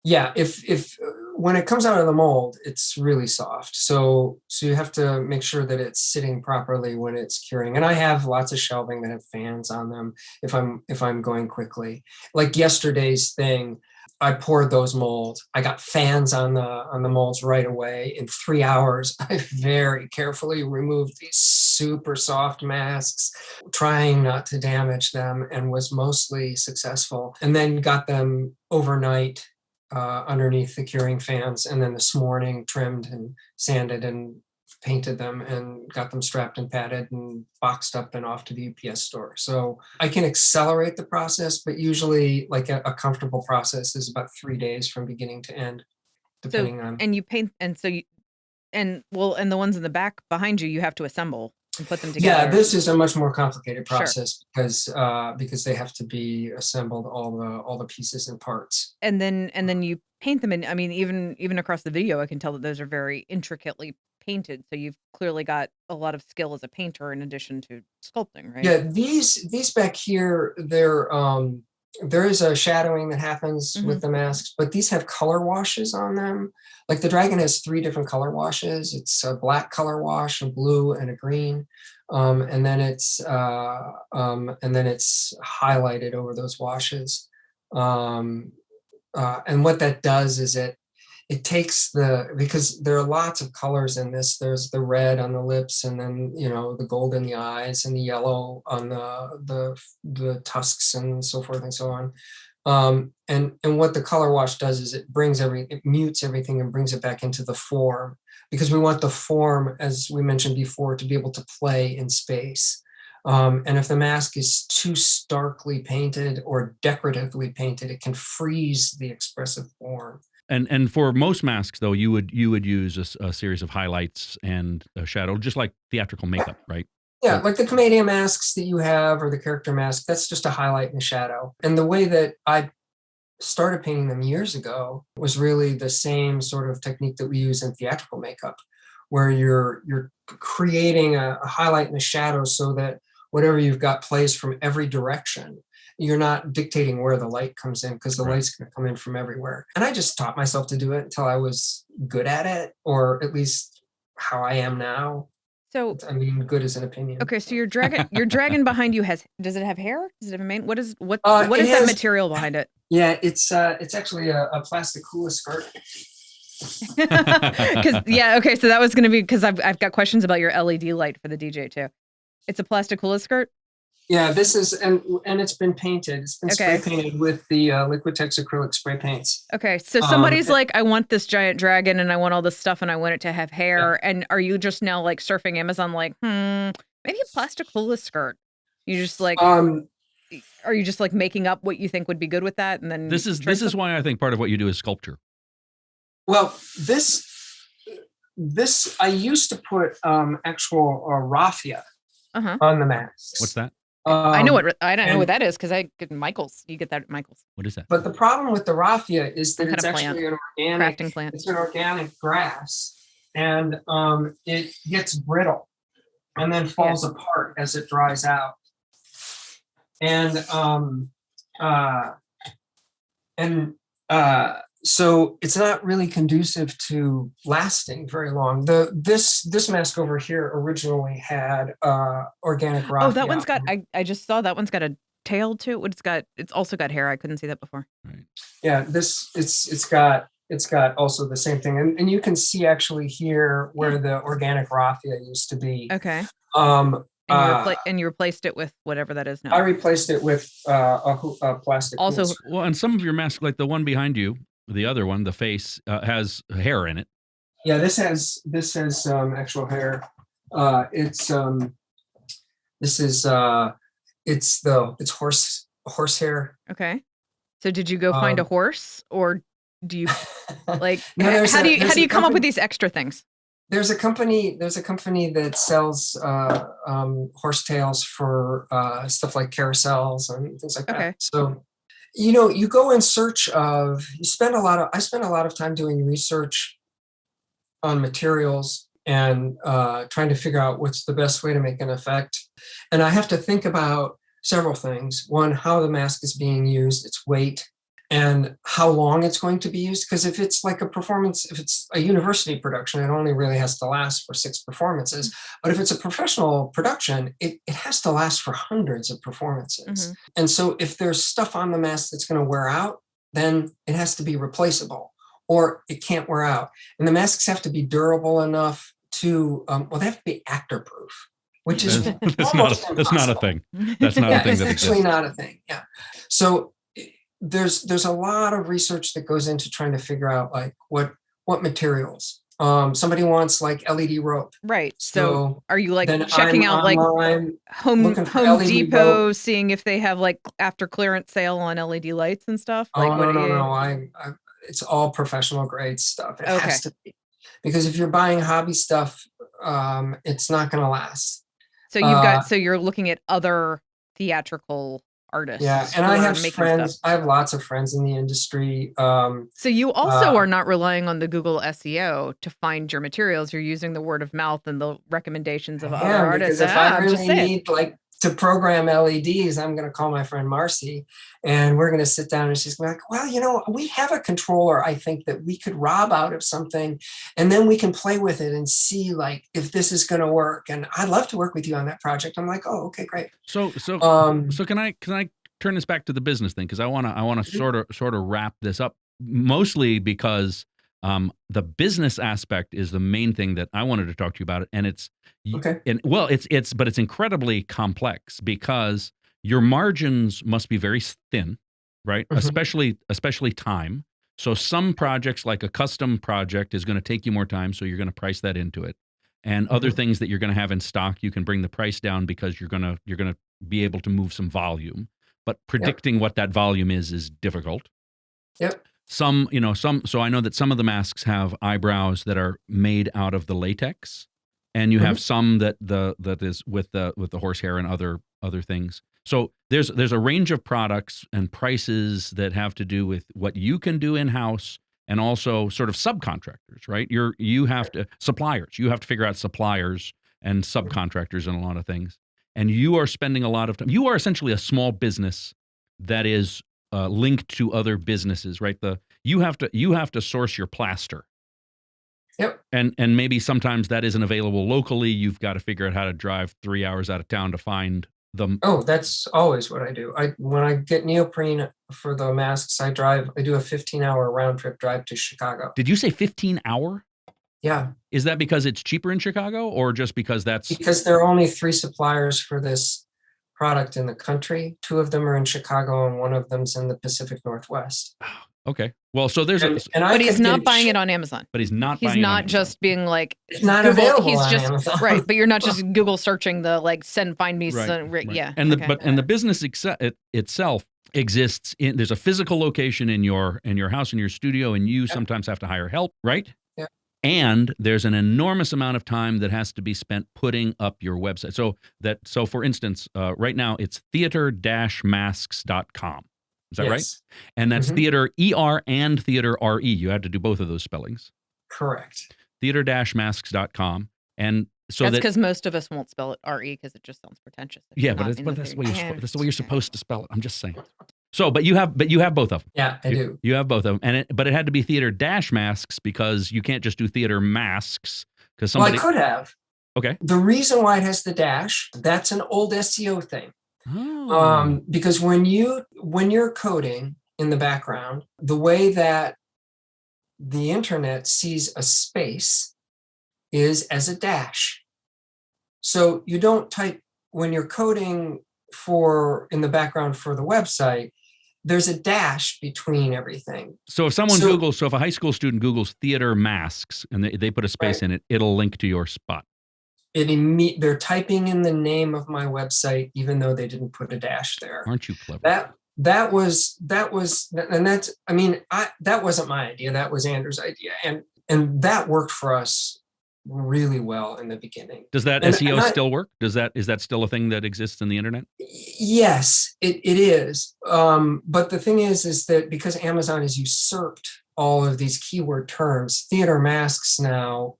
Yeah, if when it comes out of the mold, it's really soft. So you have to make sure that it's sitting properly when it's curing. And I have lots of shelving that have fans on them if I'm going quickly. Like yesterday's thing, I poured those molds. I got fans on the molds right away. In 3 hours, I very carefully removed these super soft masks, trying not to damage them, and was mostly successful. And then got them overnight underneath the curing fans, and then this morning trimmed and sanded and painted them and got them strapped and padded and boxed up and off to the UPS store. So I can accelerate the process, but usually like a comfortable process is about 3 days from beginning to end, depending on. And you paint, and so you, and the ones in the back behind you, you have to assemble and put them together. Yeah, this is a much more complicated process. Sure. because they have to be assembled, all the pieces and parts. And then you paint them, and I mean, even across the video, I can tell that those are very intricately painted. So you've clearly got a lot of skill as a painter in addition to sculpting, right? Yeah, these back here, there is a shadowing that happens with the masks, but these have color washes on them. Like the dragon has 3 different color washes. It's a black color wash, a blue, and a green, and then it's highlighted over those washes. And what that does is it takes because there are lots of colors in this. There's the red on the lips, and then the gold in the eyes, and the yellow on the tusks, and so forth and so on. And what the color wash does is it mutes everything and brings it back into the form, because we want the form, as we mentioned before, to be able to play in space. And if the mask is too starkly painted or decoratively painted, it can freeze the expressive form. And for most masks, though, you would use a series of highlights and a shadow, just like theatrical makeup, right? Yeah, like the comedian masks that you have, or the character mask, that's just a highlight and a shadow. And the way that I started painting them years ago was really the same sort of technique that we use in theatrical makeup, where you're creating a highlight and a shadow so that whatever you've got plays from every direction. You're not dictating where the light comes in, because the light's going to come in from everywhere. And I just taught myself to do it until I was good at it, or at least how I am now. So I mean, good is an opinion. Okay, so your dragon behind you does it have hair? Does it have a mane? What is that material behind it? Yeah, it's actually a plastic hula skirt. Okay, so that was going to be, because I've got questions about your LED light for the DJ too. It's a plastic hula skirt? Yeah, this is, and it's been painted. It's been spray painted with the Liquitex acrylic spray paints. Okay, so somebody's like, I want this giant dragon, and I want all this stuff, and I want it to have hair. Yeah. And are you just now like surfing Amazon, like, maybe a plastic hula skirt? You just like, are you just like making up what you think would be good with that, and then this is why I think part of what you do is sculpture. Well, this I used to put actual raffia on the masks. What's that? I know what that is, because I get Michael's. You get that at Michael's. What is that? But the problem with the raffia is that it's actually an organic crafting plant. It's an organic grass, and it gets brittle and then falls apart as it dries out. And so it's not really conducive to lasting very long. This mask over here originally had organic raffia. Oh, that one's got. I just saw that one's got a tail too. It's also got hair. I couldn't see that before. Right. Yeah, it's got also the same thing, and you can see actually here where the organic raffia used to be. Okay. And you replaced it with whatever that is now. I replaced it with a plastic. Also, well, and some of your masks, like the one behind you, the other one, the face, has hair in it. Yeah, this has actual hair. It's horse hair. Okay. So did you go find a horse, or do you like No, how do you come up with company, these extra things? there's a company that sells horsetails for stuff like carousels and things like that. Okay. So, you go in search of, I spend a lot of time doing research on materials and trying to figure out what's the best way to make an effect. And I have to think about several things. One, how the mask is being used, its weight, and how long it's going to be used. Because if it's like a performance, if it's a university production, it only really has to last for 6 performances. But if it's a professional production, it has to last for hundreds of performances. And so if there's stuff on the mask that's going to wear out, then it has to be replaceable, or it can't wear out. And the masks have to be durable enough to, they have to be actor proof, which is that's almost not a impossible. thing. That's not a thing It's that actually exists. not a thing. Yeah. So there's a lot of research that goes into trying to figure out like what materials. Somebody wants like LED rope. Right. So So are you like then checking I'm out like online looking for Home LED Depot, rope. seeing if they have like after clearance sale on LED lights and stuff? Oh, Like what no, do no, you no. It's all professional grade stuff. It Okay. has to be, because if you're buying hobby stuff, it's not going to last. So you've got so you're looking at other theatrical artists. Yeah, and who I are have making friends. stuff. I have lots of friends in the industry. So you also are not relying on the Google SEO to find your materials. You're using the word of mouth and the recommendations of other artists. Because if I I'm just really saying. need like to program LEDs, I'm going to call my friend Marcy, and we're going to sit down, and she's going to be like, well, we have a controller, I think, that we could rob out of something, and then we can play with it and see like if this is going to work. And I'd love to work with you on that project. I'm like, oh, okay, great. So can I turn this back to the business thing? Because I want to sort of wrap this up, mostly because the business aspect is the main thing that I wanted to talk to you about. And it's okay. And well, it's incredibly complex because your margins must be very thin, right? Especially time. So some projects, like a custom project, is going to take you more time, so you're going to price that into it. And other things that you're going to have in stock, you can bring the price down because you're going to be able to move some volume. But predicting what that volume is difficult. Yep. So I know that some of the masks have eyebrows that are made out of the latex, and you have some that is with the horsehair and other things. So there's a range of products and prices that have to do with what you can do in-house, and also sort of subcontractors, right? You have to figure out suppliers and subcontractors and a lot of things. And you are spending a lot of time. You are essentially a small business that is linked to other businesses, right? You have to source your plaster. Yep. And maybe sometimes that isn't available locally. You've got to figure out how to drive 3 hours out of town to find them. Oh, that's always what I do. When I get neoprene for the masks, I do a 15-hour round trip drive to Chicago. Did you say 15-hour? Yeah. Is that because it's cheaper in Chicago, or just because because there are only 3 suppliers for this product in the country? 2 of them are in Chicago, and 1 of them's in the Pacific Northwest. Okay. Well, so there's but he's not buying it on Amazon. But he's not just being like, it's not Google, available he's on just Amazon. Right, but you're not just Google searching the like find me right. Yeah. And the business itself exists there's a physical location in your house, in your studio, and you sometimes have to hire help, right? Yeah. And there's an enormous amount of time that has to be spent putting up your website. So for instance, right now it's theater-masks.com. Is that right? And that's theater ER and theater RE. You had to do both of those spellings. Correct. Theater-masks.com. And so that's because most of us won't spell it RE because it just sounds pretentious. Yeah, but that's the way you're supposed to spell it. I'm just saying. So, but you have both of them. Yeah, I do. You have both of them, but it had to be theater-masks because you can't just do theater masks because somebody. Well, I could have. Okay. The reason why it has the dash, that's an old SEO thing. Oh. Because when you're coding in the background, the way that the internet sees a space is as a dash. So you don't type, when you're coding in the background for the website, there's a dash between everything. So if someone Googles, if a high school student Googles theater masks and they put a space in it, it'll link to your spot. They're typing in the name of my website, even though they didn't put a dash there. Aren't you clever? that was, and that's, I mean, that wasn't my idea. That was Andrew's idea. And that worked for us really well in the beginning. Does that And SEO I, still work? Is that still a thing that exists in the internet? yes, it is. But the thing is that because Amazon has usurped all of these keyword terms, theater masks now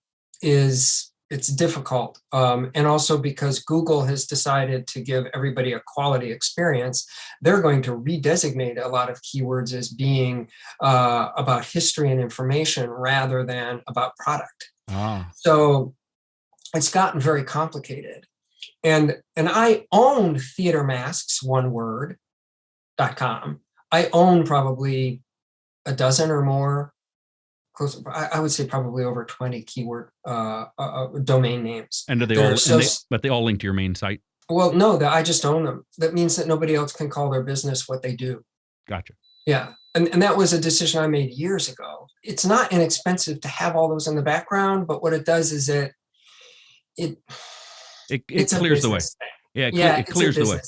it's difficult. And also because Google has decided to give everybody a quality experience, they're going to redesignate a lot of keywords as being about history and information rather than about product. So it's gotten very complicated. And I own theater masks, one word.com. I own probably a dozen or more, close, I would say probably over 20 keyword domain names. And do they all, but they all link to your main site? Well, no, I just own them. That means that nobody else can call their business what they do. Gotcha. Yeah. And that was a decision I made years ago. It's not inexpensive to have all those in the background, but what it does is it clears the way. Thing. Yeah, it clears the way. Thing.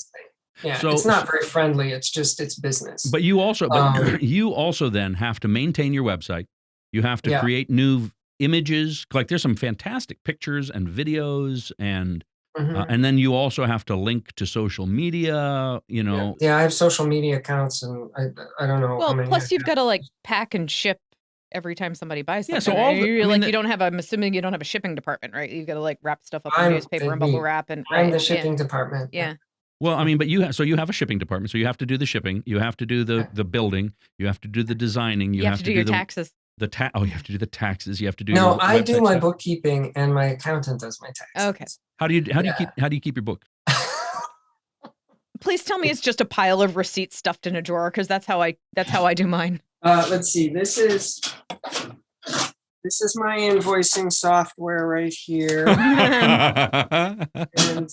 Yeah, so, it's not very friendly. It's business. But you also, you also then have to maintain your website. You have to create new images. Like there's some fantastic pictures and videos, and then you also have to link to social media. You know. Yeah, I have social media accounts, and I don't know. Well, how many plus you've got to like pack and ship every time somebody buys something. Yeah, so all you don't have. I'm assuming you don't have a shipping department, right? You've got to like wrap stuff up in newspaper and bubble wrap, and I'm the shipping department. Yeah. Well, I mean, but you have a shipping department, so you have to do the shipping, you have to do the building, you have to do the designing, you have to do your taxes. You have to do the taxes. You have to do. No, I do my bookkeeping, and my accountant does my taxes. Okay. How do you keep your book? Please tell me it's just a pile of receipts stuffed in a drawer, because that's how I do mine. Let's see. This is my invoicing software right here. and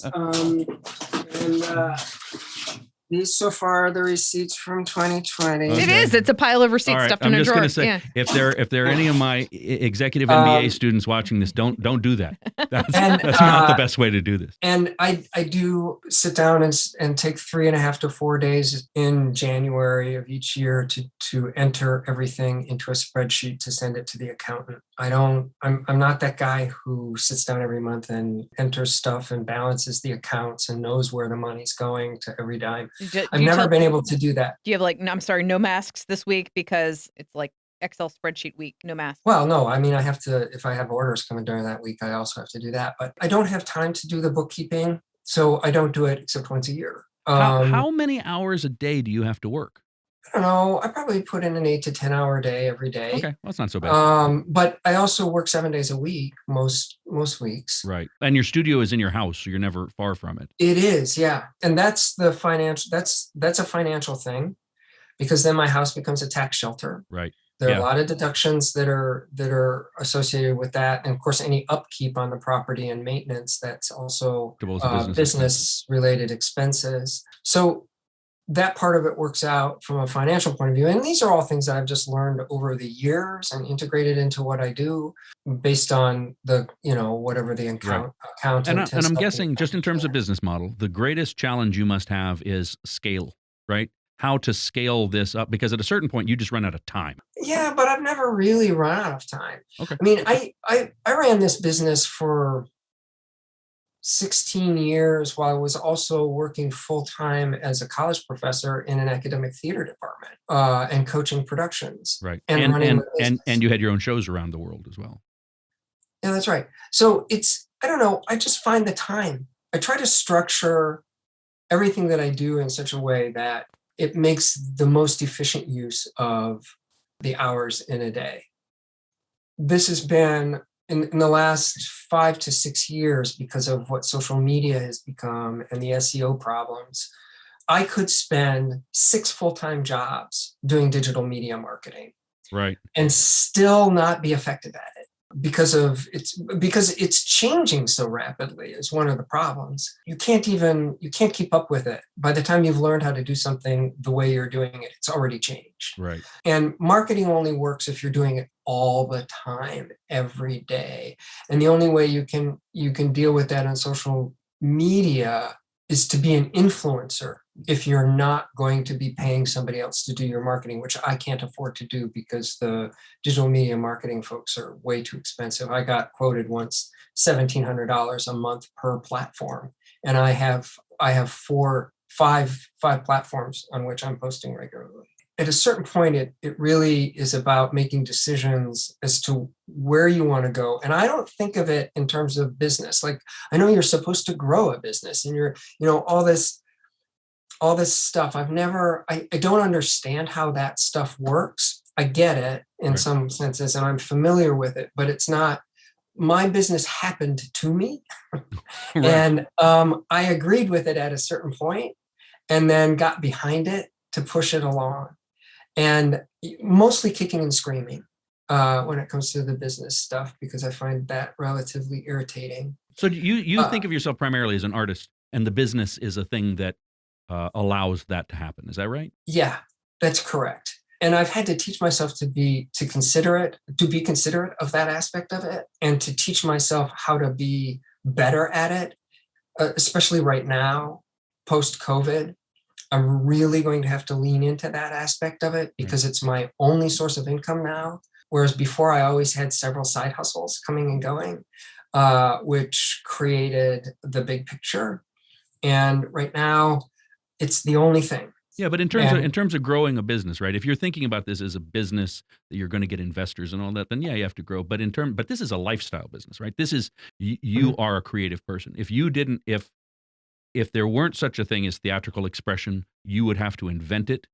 these so far are the receipts from 2020. Okay. It is. It's a pile of receipts stuffed in a drawer. I'm just going to say, if there are any of my executive MBA students watching this, don't do that. That's not the best way to do this. And I do sit down and take 3.5 to 4 days in January of each year to enter everything into a spreadsheet to send it to the accountant. I'm not that guy who sits down every month and enters stuff and balances the accounts and knows where the money's going to every dime. I've never been able to do that. Do you have no masks this week because it's like Excel spreadsheet week, no masks? Well, no, I mean, I have to, if I have orders coming during that week, I also have to do that, but I don't have time to do the bookkeeping. So I don't do it except once a year. How many hours a day do you have to work? I don't know. I probably put in an 8 to 10 hour day every day. Okay, well, that's not so bad. But I also work 7 days a week, most weeks. Right, and your studio is in your house, so you're never far from it. It is, yeah, and that's the financial. That's a financial thing, because then my house becomes a tax shelter. Right. There are a lot of deductions that are associated with that, and of course, any upkeep on the property and maintenance, that's also business related expenses. So that part of it works out from a financial point of view. And these are all things that I've just learned over the years and integrated into what I do based on the, whatever the accountant. And I'm guessing, just in terms of business model, the greatest challenge you must have is scale, right? How to scale this up, because at a certain point you just run out of time. Yeah, but I've never really run out of time. Okay. I mean, I ran this business for 16 years while I was also working full-time as a college professor in an academic theater department and coaching productions. Right. And you had your own shows around the world as well. Yeah, that's right. So I don't know, I just find the time. I try to structure everything that I do in such a way that it makes the most efficient use of the hours in a day. This has been in the last 5 to 6 years, because of what social media has become and the SEO problems. I could spend 6 full-time jobs doing digital media marketing, right, and still not be effective at it because it's changing so rapidly is one of the problems. You can't keep up with it. By the time you've learned how to do something the way you're doing it, it's already changed. Right. And marketing only works if you're doing it all the time, every day. And the only way you can deal with that on social media is to be an influencer if you're not going to be paying somebody else to do your marketing, which I can't afford to do because the digital media marketing folks are way too expensive. I got quoted once $1,700 a month per platform, and I have five platforms on which I'm posting regularly. At a certain point, it really is about making decisions as to where you want to go. And I don't think of it in terms of business. Like, I know you're supposed to grow a business and you're, all this stuff. I don't understand how that stuff works. I get it in Right. some senses and I'm familiar with it, but it's not, my business happened to me. Right. And I agreed with it at a certain point and then got behind it to push it along. And mostly kicking and screaming when it comes to the business stuff, because I find that relatively irritating. So you think of yourself primarily as an artist, and the business is a thing that allows that to happen. Is that right? Yeah, that's correct. And I've had to teach myself to be considerate of that aspect of it, and to teach myself how to be better at it, especially right now, post-COVID. I'm really going to have to lean into that aspect of it because it's my only source of income now. Whereas before I always had several side hustles coming and going, which created the big picture. And right now it's the only thing. Yeah, but in terms of growing a business, right? If you're thinking about this as a business that you're going to get investors and all that, then yeah, you have to grow. But but this is a lifestyle business, right? This is you are a creative person. If there weren't such a thing as theatrical expression, you would have to invent it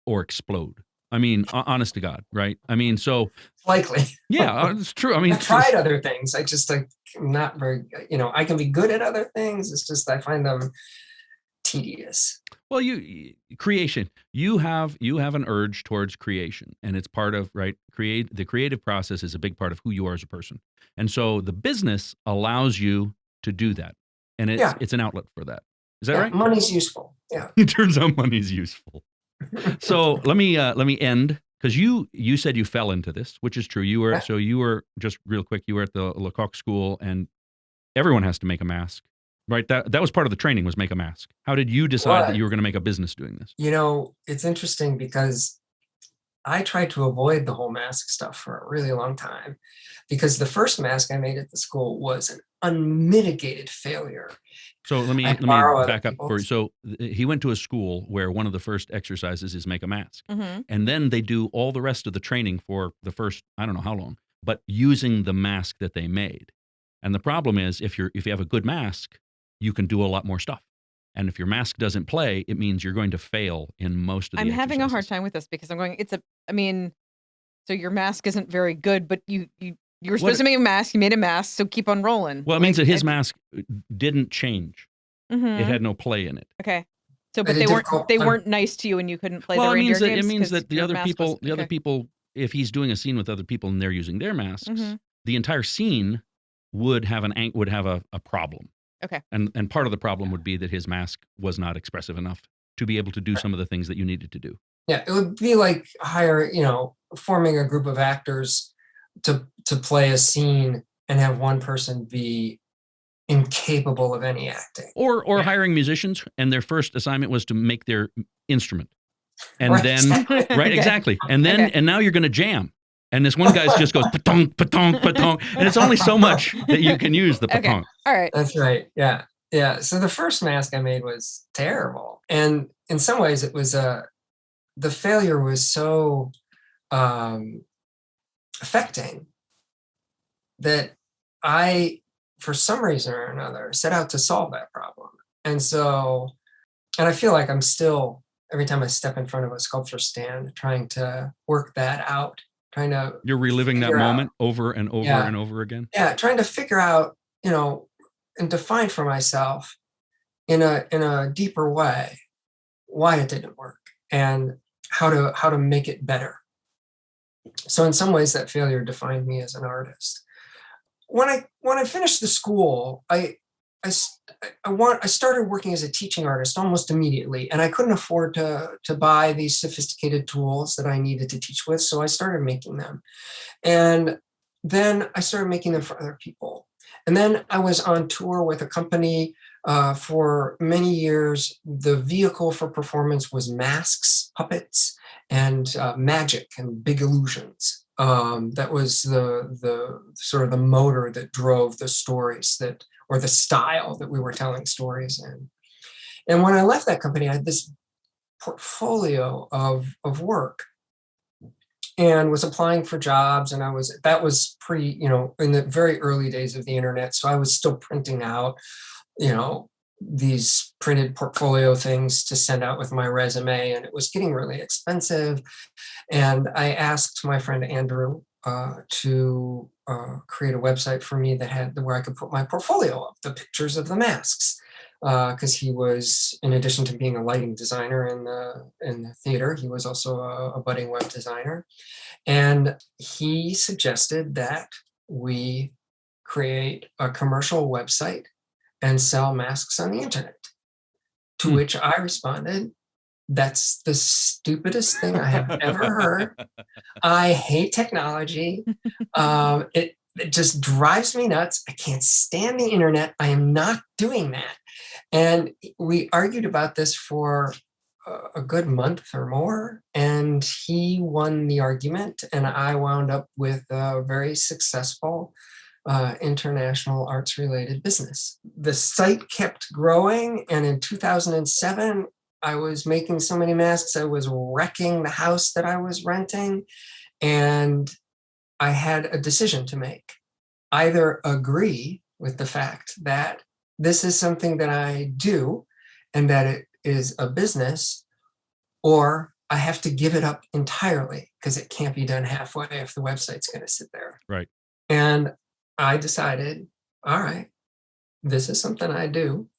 or explode. I mean, honest to God, right? I mean, so likely. Yeah, it's true. I mean, I've tried other things. I'm not very, I can be good at other things. It's just I find them tedious. Well, creation. You have an urge towards creation, and it's part of the creative process is a big part of who you are as a person. And so the business allows you to do that. And it's an outlet for that. Is that right? Money's useful. Yeah. It turns out money's useful. So let me end, because you said you fell into this, which is true. You were just real quick. You were at the Lecoq School, and everyone has to make a mask, right? That was part of the training, was make a mask. How did you decide that you were going to make a business doing this? It's interesting because I tried to avoid the whole mask stuff for a really long time, because the first mask I made at the school was an unmitigated failure. So let me back up for you. So he went to a school where one of the first exercises is make a mask. Mm-hmm. And then they do all the rest of the training for the first, I don't know how long, but using the mask that they made. And the problem is, if you have a good mask, you can do a lot more stuff. And if your mask doesn't play, it means you're going to fail in most of the I'm having a hard exercises. time with this because I'm going, so your mask isn't very good, but you were supposed to make a mask, you made a mask, so keep on rolling. Well, it means that his mask didn't change. Mm-hmm. It had no play in it. Okay. So, but they weren't nice to you and you couldn't play the reindeer games? It means that the other people, if he's doing a scene with other people and they're using their masks, the entire scene would have a problem. Okay. And part of the problem would be that his mask was not expressive enough to be able to do some of the things that you needed to do. Yeah, it would be like forming a group of actors to play a scene and have one person be incapable of any acting. Or hiring musicians, and their first assignment was to make their instrument. And then exactly. And then and now you're going to jam. And this one guy just goes patong, patong, patong, and it's only so much that you can use the patong. Okay. All right. That's right. Yeah. Yeah. So the first mask I made was terrible. And in some ways it was the failure was so affecting that I, for some reason or another, set out to solve that problem. And I feel like I'm still, every time I step in front of a sculpture stand, trying to work that out. You're reliving that moment over and over and over again? Yeah, trying to figure out, and define for myself in a deeper way why it didn't work and how to make it better. So in some ways that failure defined me as an artist. When I finished the school, I started working as a teaching artist almost immediately, and I couldn't afford to buy these sophisticated tools that I needed to teach with, so I started making them. And then I started making them for other people. And then I was on tour with a company For many years, the vehicle for performance was masks, puppets, and magic and big illusions. That was the sort of the motor that drove the stories that, or the style that we were telling stories in. And when I left that company, I had this portfolio of work and was applying for jobs. And that was in the very early days of the internet. So I was still printing out, these printed portfolio things to send out with my resume, and it was getting really expensive. And I asked my friend Andrew to create a website for me that had where I could put my portfolio up, the pictures of the masks, because he was, in addition to being a lighting designer in the theater, he was also a budding web designer. And he suggested that we create a commercial website and sell masks on the internet. To which I responded, "That's the stupidest thing I have ever heard. I hate technology. It just drives me nuts. I can't stand the internet. I am not doing that." And we argued about this for a good month or more, and he won the argument, and I wound up with a very successful international arts related business. The site kept growing, and in 2007, I was making so many masks, I was wrecking the house that I was renting, and I had a decision to make. Either agree with the fact that this is something that I do and that it is a business, or I have to give it up entirely because it can't be done halfway if the website's going to sit there. Right. And I decided, all right, this is something I do,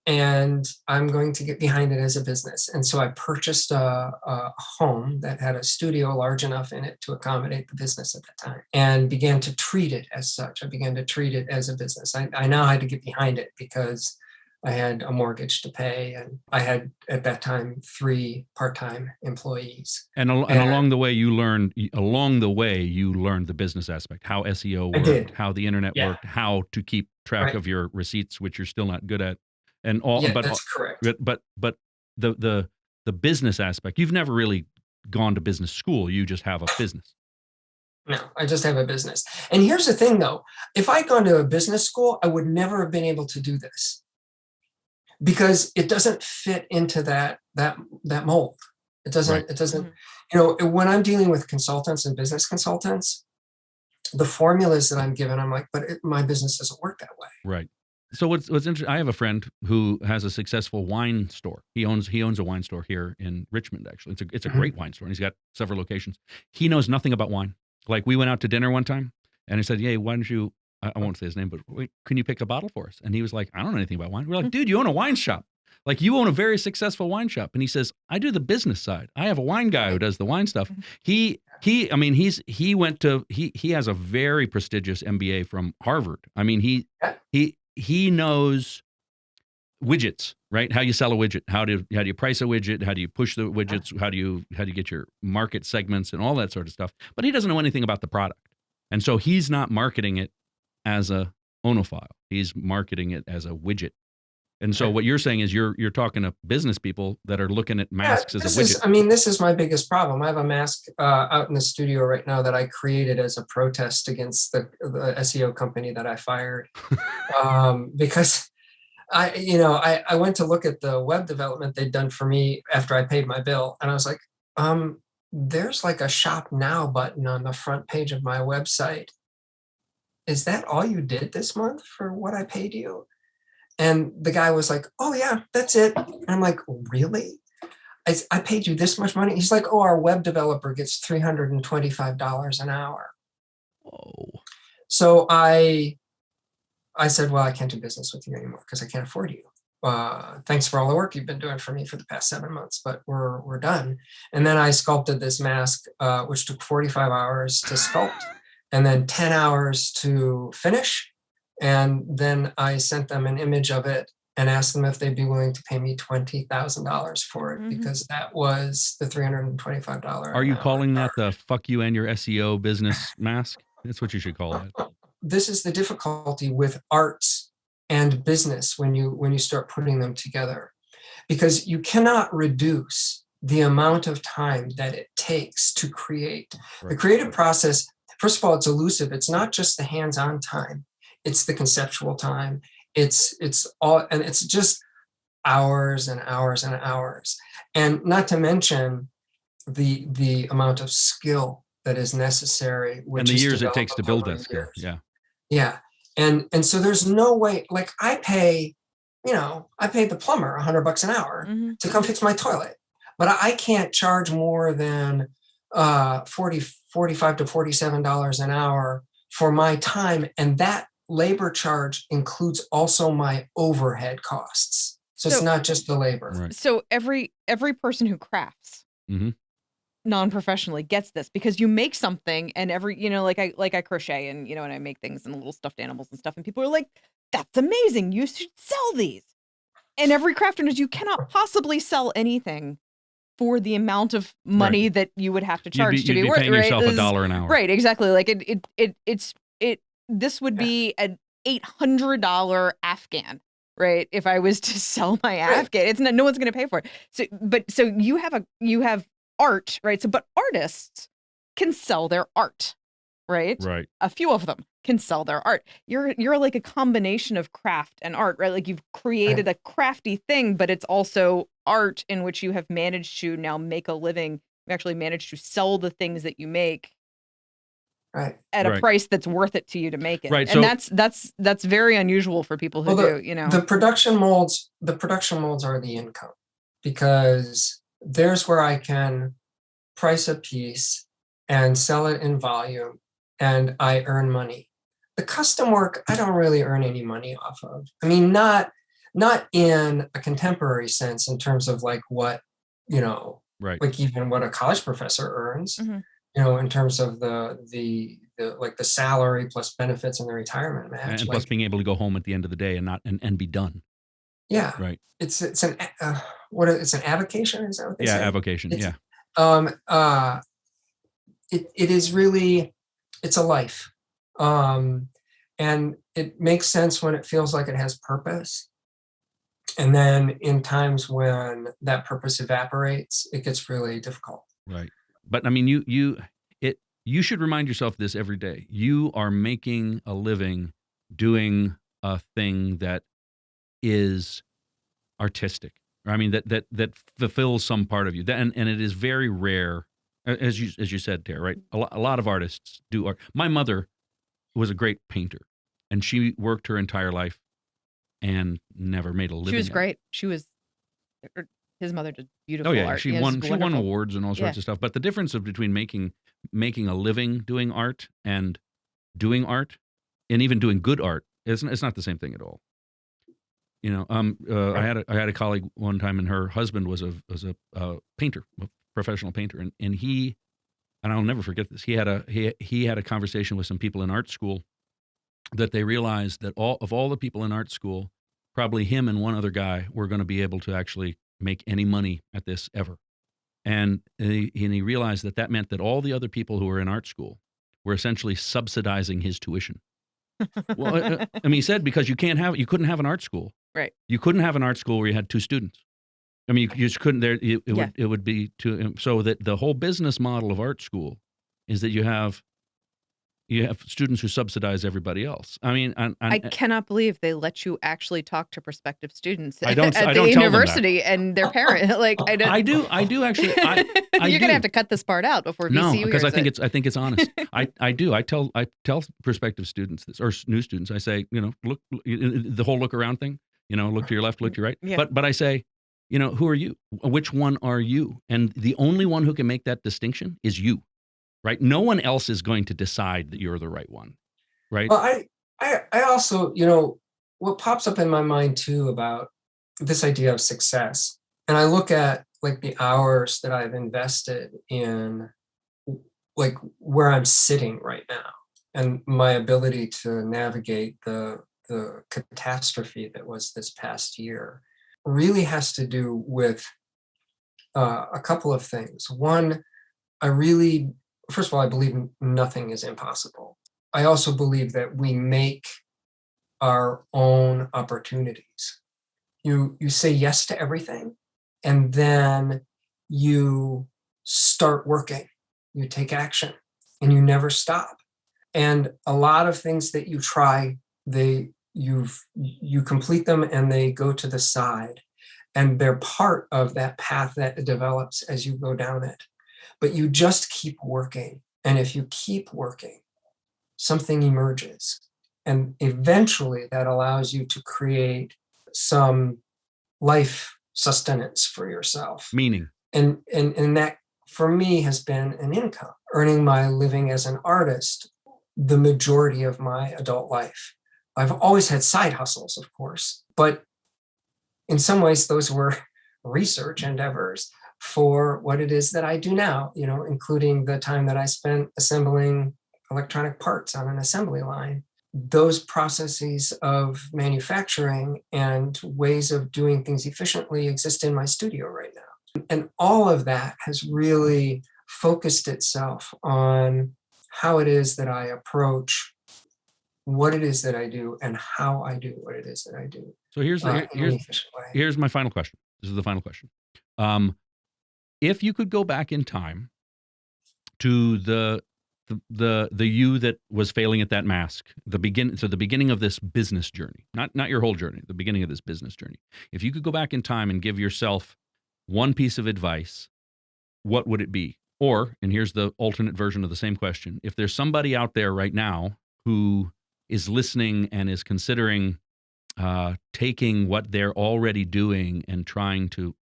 and I'm going to get behind it as a business. And so I purchased a home that had a studio large enough in it to accommodate the business at that time, and began to treat it as such. I began to treat it as a business. I now had to get behind it because I had a mortgage to pay, and I had at that time 3 part-time employees. And along the way, you learned the business aspect, how SEO worked, how the internet worked, how to keep track of your receipts, which you're still not good at, and all. Yeah, but that's correct. But the business aspect, you've never really gone to business school. You just have a business. No, I just have a business. And here's the thing, though: if I'd gone to a business school, I would never have been able to do this, because it doesn't fit into that mold. It doesn't. When I'm dealing with consultants and business consultants, the formulas that I'm given, I'm like, but my business doesn't work that way. Right. So what's interesting? I have a friend who has a successful wine store. He owns a wine store here in Richmond. Actually, it's a great wine store, and he's got several locations. He knows nothing about wine. Like, we went out to dinner one time, and he said, "Hey, why don't you?" I won't say his name, but wait, can you pick a bottle for us? And he was like, "I don't know anything about wine." We're like, "Dude, you own a wine shop. Like, you own a very successful wine shop." And he says, "I do the business side. I have a wine guy who does the wine stuff." He has a very prestigious MBA from Harvard. I mean, he knows widgets, right? How you sell a widget, how do you price a widget, how do you push the widgets, how do you get your market segments and all that sort of stuff. But he doesn't know anything about the product. And so he's not marketing it as a onophile. He's marketing it as a widget. And so what you're saying is you're talking to business people that are looking at masks as a widget. This is my biggest problem. I have a mask out in the studio right now that I created as a protest against the SEO company that I fired, because I went to look at the web development they'd done for me after I paid my bill, and I was like, there's like a shop now button on the front page of my website. Is that all you did this month for what I paid you? And the guy was like, "Oh yeah, that's it." And I'm like, "Really? I paid you this much money?" He's like, "Oh, our web developer gets $325 an hour." Whoa. So I said, "Well, I can't do business with you anymore because I can't afford you. Thanks for all the work you've been doing for me for the past 7 months, but we're done." And then I sculpted this mask, which took 45 hours to sculpt, and then 10 hours to finish. And then I sent them an image of it and asked them if they'd be willing to pay me $20,000 for it, because that was the $325. Are you calling that the "fuck you and your SEO business" mask? That's what you should call it. This is the difficulty with arts and business when you start putting them together, because you cannot reduce the amount of time that it takes to create. The creative process, first of all, it's elusive. It's not just the hands-on time, it's the conceptual time. It's all, and it's just hours and hours and hours. And not to mention the amount of skill that is necessary, which and the is years it takes developed to build over that skill. years. Yeah. Yeah. And so there's no way, like I pay the plumber $100 an hour to come fix my toilet, but I can't charge more than $45 to $47 an hour for my time. And that labor charge includes also my overhead costs. So it's not just the labor. Right. So every person who crafts non-professionally gets this, because you make something, and like I crochet, and and I make things and little stuffed animals and stuff, and people are like, that's amazing, you should sell these. And every crafter knows you cannot possibly sell anything for the amount of money that you would have to charge you'd be paying yourself $1 an hour. Right, exactly. Like this would be an $800 Afghan, right? If I was to sell my Afghan, it's no one's going to pay for it. So you have art, right? So, but artists can sell their art, right? Right. A few of them can sell their art. You're like a combination of craft and art, right? Like you've created a crafty thing, but it's also art in which you have managed to now make a living. You actually managed to sell the things that you make at a price that's worth it to you to make it. Right. And So, that's very unusual for people who do, The production molds are the income, because there's where I can price a piece and sell it in volume, and I earn money. The custom work, I don't really earn any money off of. I mean, not in a contemporary sense, in terms of like what, like even what a college professor earns, in terms of the like the salary plus benefits and the retirement match. And plus being able to go home at the end of the day and and be done. Yeah. Right. It's an it's an avocation, is that what they say? Yeah, avocation. It's, yeah. It is really, it's a life. And it makes sense when it feels like it has purpose. And then in times when that purpose evaporates, it gets really difficult. Right. But I mean, you should remind yourself this every day. You are making a living doing a thing that is artistic. I mean, that fulfills some part of you. And it is very rare, as you said, Tara, right? A lot of artists do art. My mother was a great painter, and she worked her entire life and never made a living. She was great. She was, his mother did beautiful art. art. She won awards and all sorts of stuff. But the difference between making a living doing art, and even doing good art, it's not the same thing at all. I had a colleague one time, and her husband was a painter, a professional painter, and I'll never forget this. He had a conversation with some people in art school, that they realized that all the people in art school, probably him and one other guy, were going to be able to actually make any money at this ever. And he realized that meant that all the other people who were in art school were essentially subsidizing his tuition. Well, I mean, he said, because you couldn't have an art school. Right. You couldn't have an art school where you had 2 students. I mean, you just couldn't. It would be too. So that the whole business model of art school is that you have students who subsidize everybody else. I mean, I cannot believe they let you actually talk to prospective students at the university and their parent. Like, I do actually. You're gonna have to cut this part out before VCU. No, because I think it's honest. I do. I tell prospective students this, or new students. I say, look, the whole look around thing. Look to your left, look to your right. Yeah. But I say, who are you? Which one are you? And the only one who can make that distinction is you. Right? No one else is going to decide that you're the right one. Right? Well, I also, what pops up in my mind too about this idea of success, and I look at like the hours that I've invested in like where I'm sitting right now, and my ability to navigate the catastrophe that was this past year, really has to do with a couple of things. One, first of all, I believe nothing is impossible. I also believe that we make our own opportunities. You say yes to everything, and then you start working. You take action, and you never stop. And a lot of things that you try, you complete them and they go to the side, and they're part of that path that develops as you go down it. But you just keep working. And if you keep working, something emerges. And eventually that allows you to create some life sustenance for yourself. Meaning. And that, for me, has been an income, earning my living as an artist the majority of my adult life. I've always had side hustles, of course, but in some ways those were research endeavors for what it is that I do now, including the time that I spent assembling electronic parts on an assembly line. Those processes of manufacturing and ways of doing things efficiently exist in my studio right now. And all of that has really focused itself on how it is that I approach what it is that I do and how I do what it is that I do. So here's my final question. This is the final question. If you could go back in time to the you that was failing at that mask, the beginning of this business journey, not your whole journey, the beginning of this business journey. If you could go back in time and give yourself one piece of advice, what would it be? Or, and here's the alternate version of the same question, if there's somebody out there right now who is listening and is considering taking what they're already doing and trying to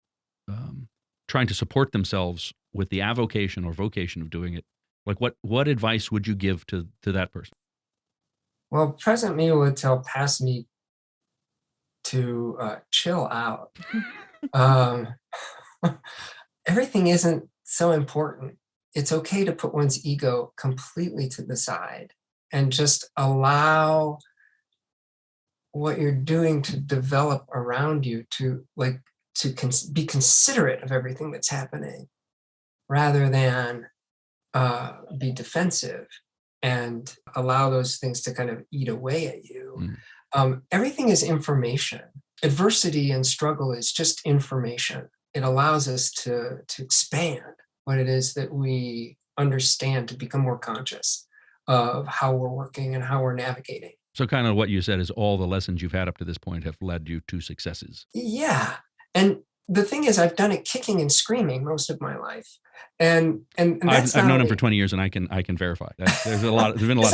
support themselves with the avocation or vocation of doing it, like what advice would you give to that person? Well, present me would tell past me to chill out. Everything isn't so important. It's okay to put one's ego completely to the side and just allow what you're doing to develop around you, to be considerate of everything that's happening rather than be defensive and allow those things to kind of eat away at you. Everything is information. Adversity and struggle is just information. It allows us to expand what it is that we understand, to become more conscious of how we're working and how we're navigating. So kind of what you said is all the lessons you've had up to this point have led you to successes. Yeah. And the thing is, I've done it kicking and screaming most of my life. And that's I've known him for 20 years, and I can verify that there's been a lot of kicking and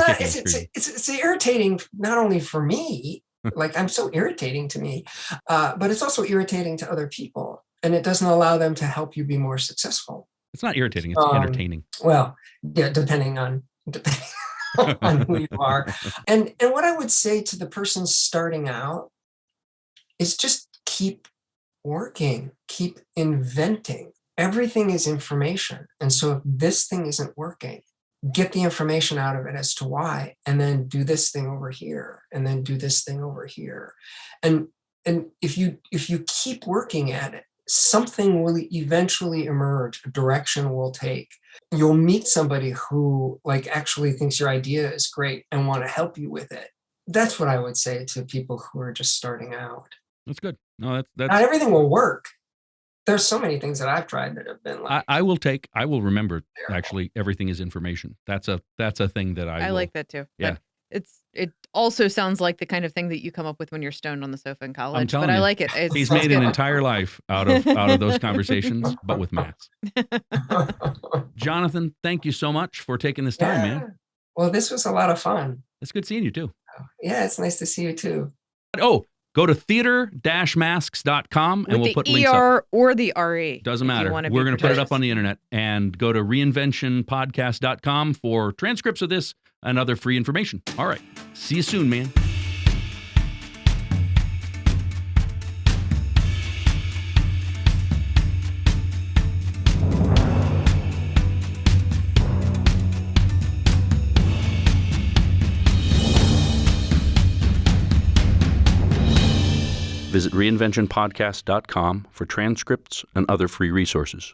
screaming. It's irritating, not only for me, like I'm so irritating to me, but it's also irritating to other people. And it doesn't allow them to help you be more successful. It's not irritating, it's entertaining. Well, yeah, depending on who you are. And what I would say to the person starting out is just keep working, keep inventing. Everything is information. And so if this thing isn't working, get the information out of it as to why, and then do this thing over here, and then do this thing over here. And if you keep working at it, something will eventually emerge, a direction will take. You'll meet somebody who actually thinks your idea is great and want to help you with it. That's what I would say to people who are just starting out. That's good. No, that's not everything will work. There's so many things that I've tried that have been I will remember terrible. Actually, everything is information. That's a thing that I like that too. Yeah. But it also sounds like the kind of thing that you come up with when you're stoned on the sofa in college. I'm telling but you, I like it. He's made an entire life out of those conversations, but with maths. Jonathan, thank you so much for taking this time, man. Well, this was a lot of fun. It's good seeing you too. Yeah, it's nice to see you too. Oh, go to theater-masks.com and we'll put links up. ER or the RE. Doesn't matter. We're going to put it up on the internet, and go to reinventionpodcast.com for transcripts of this and other free information. All right. See you soon, man. Visit reinventionpodcast.com for transcripts and other free resources.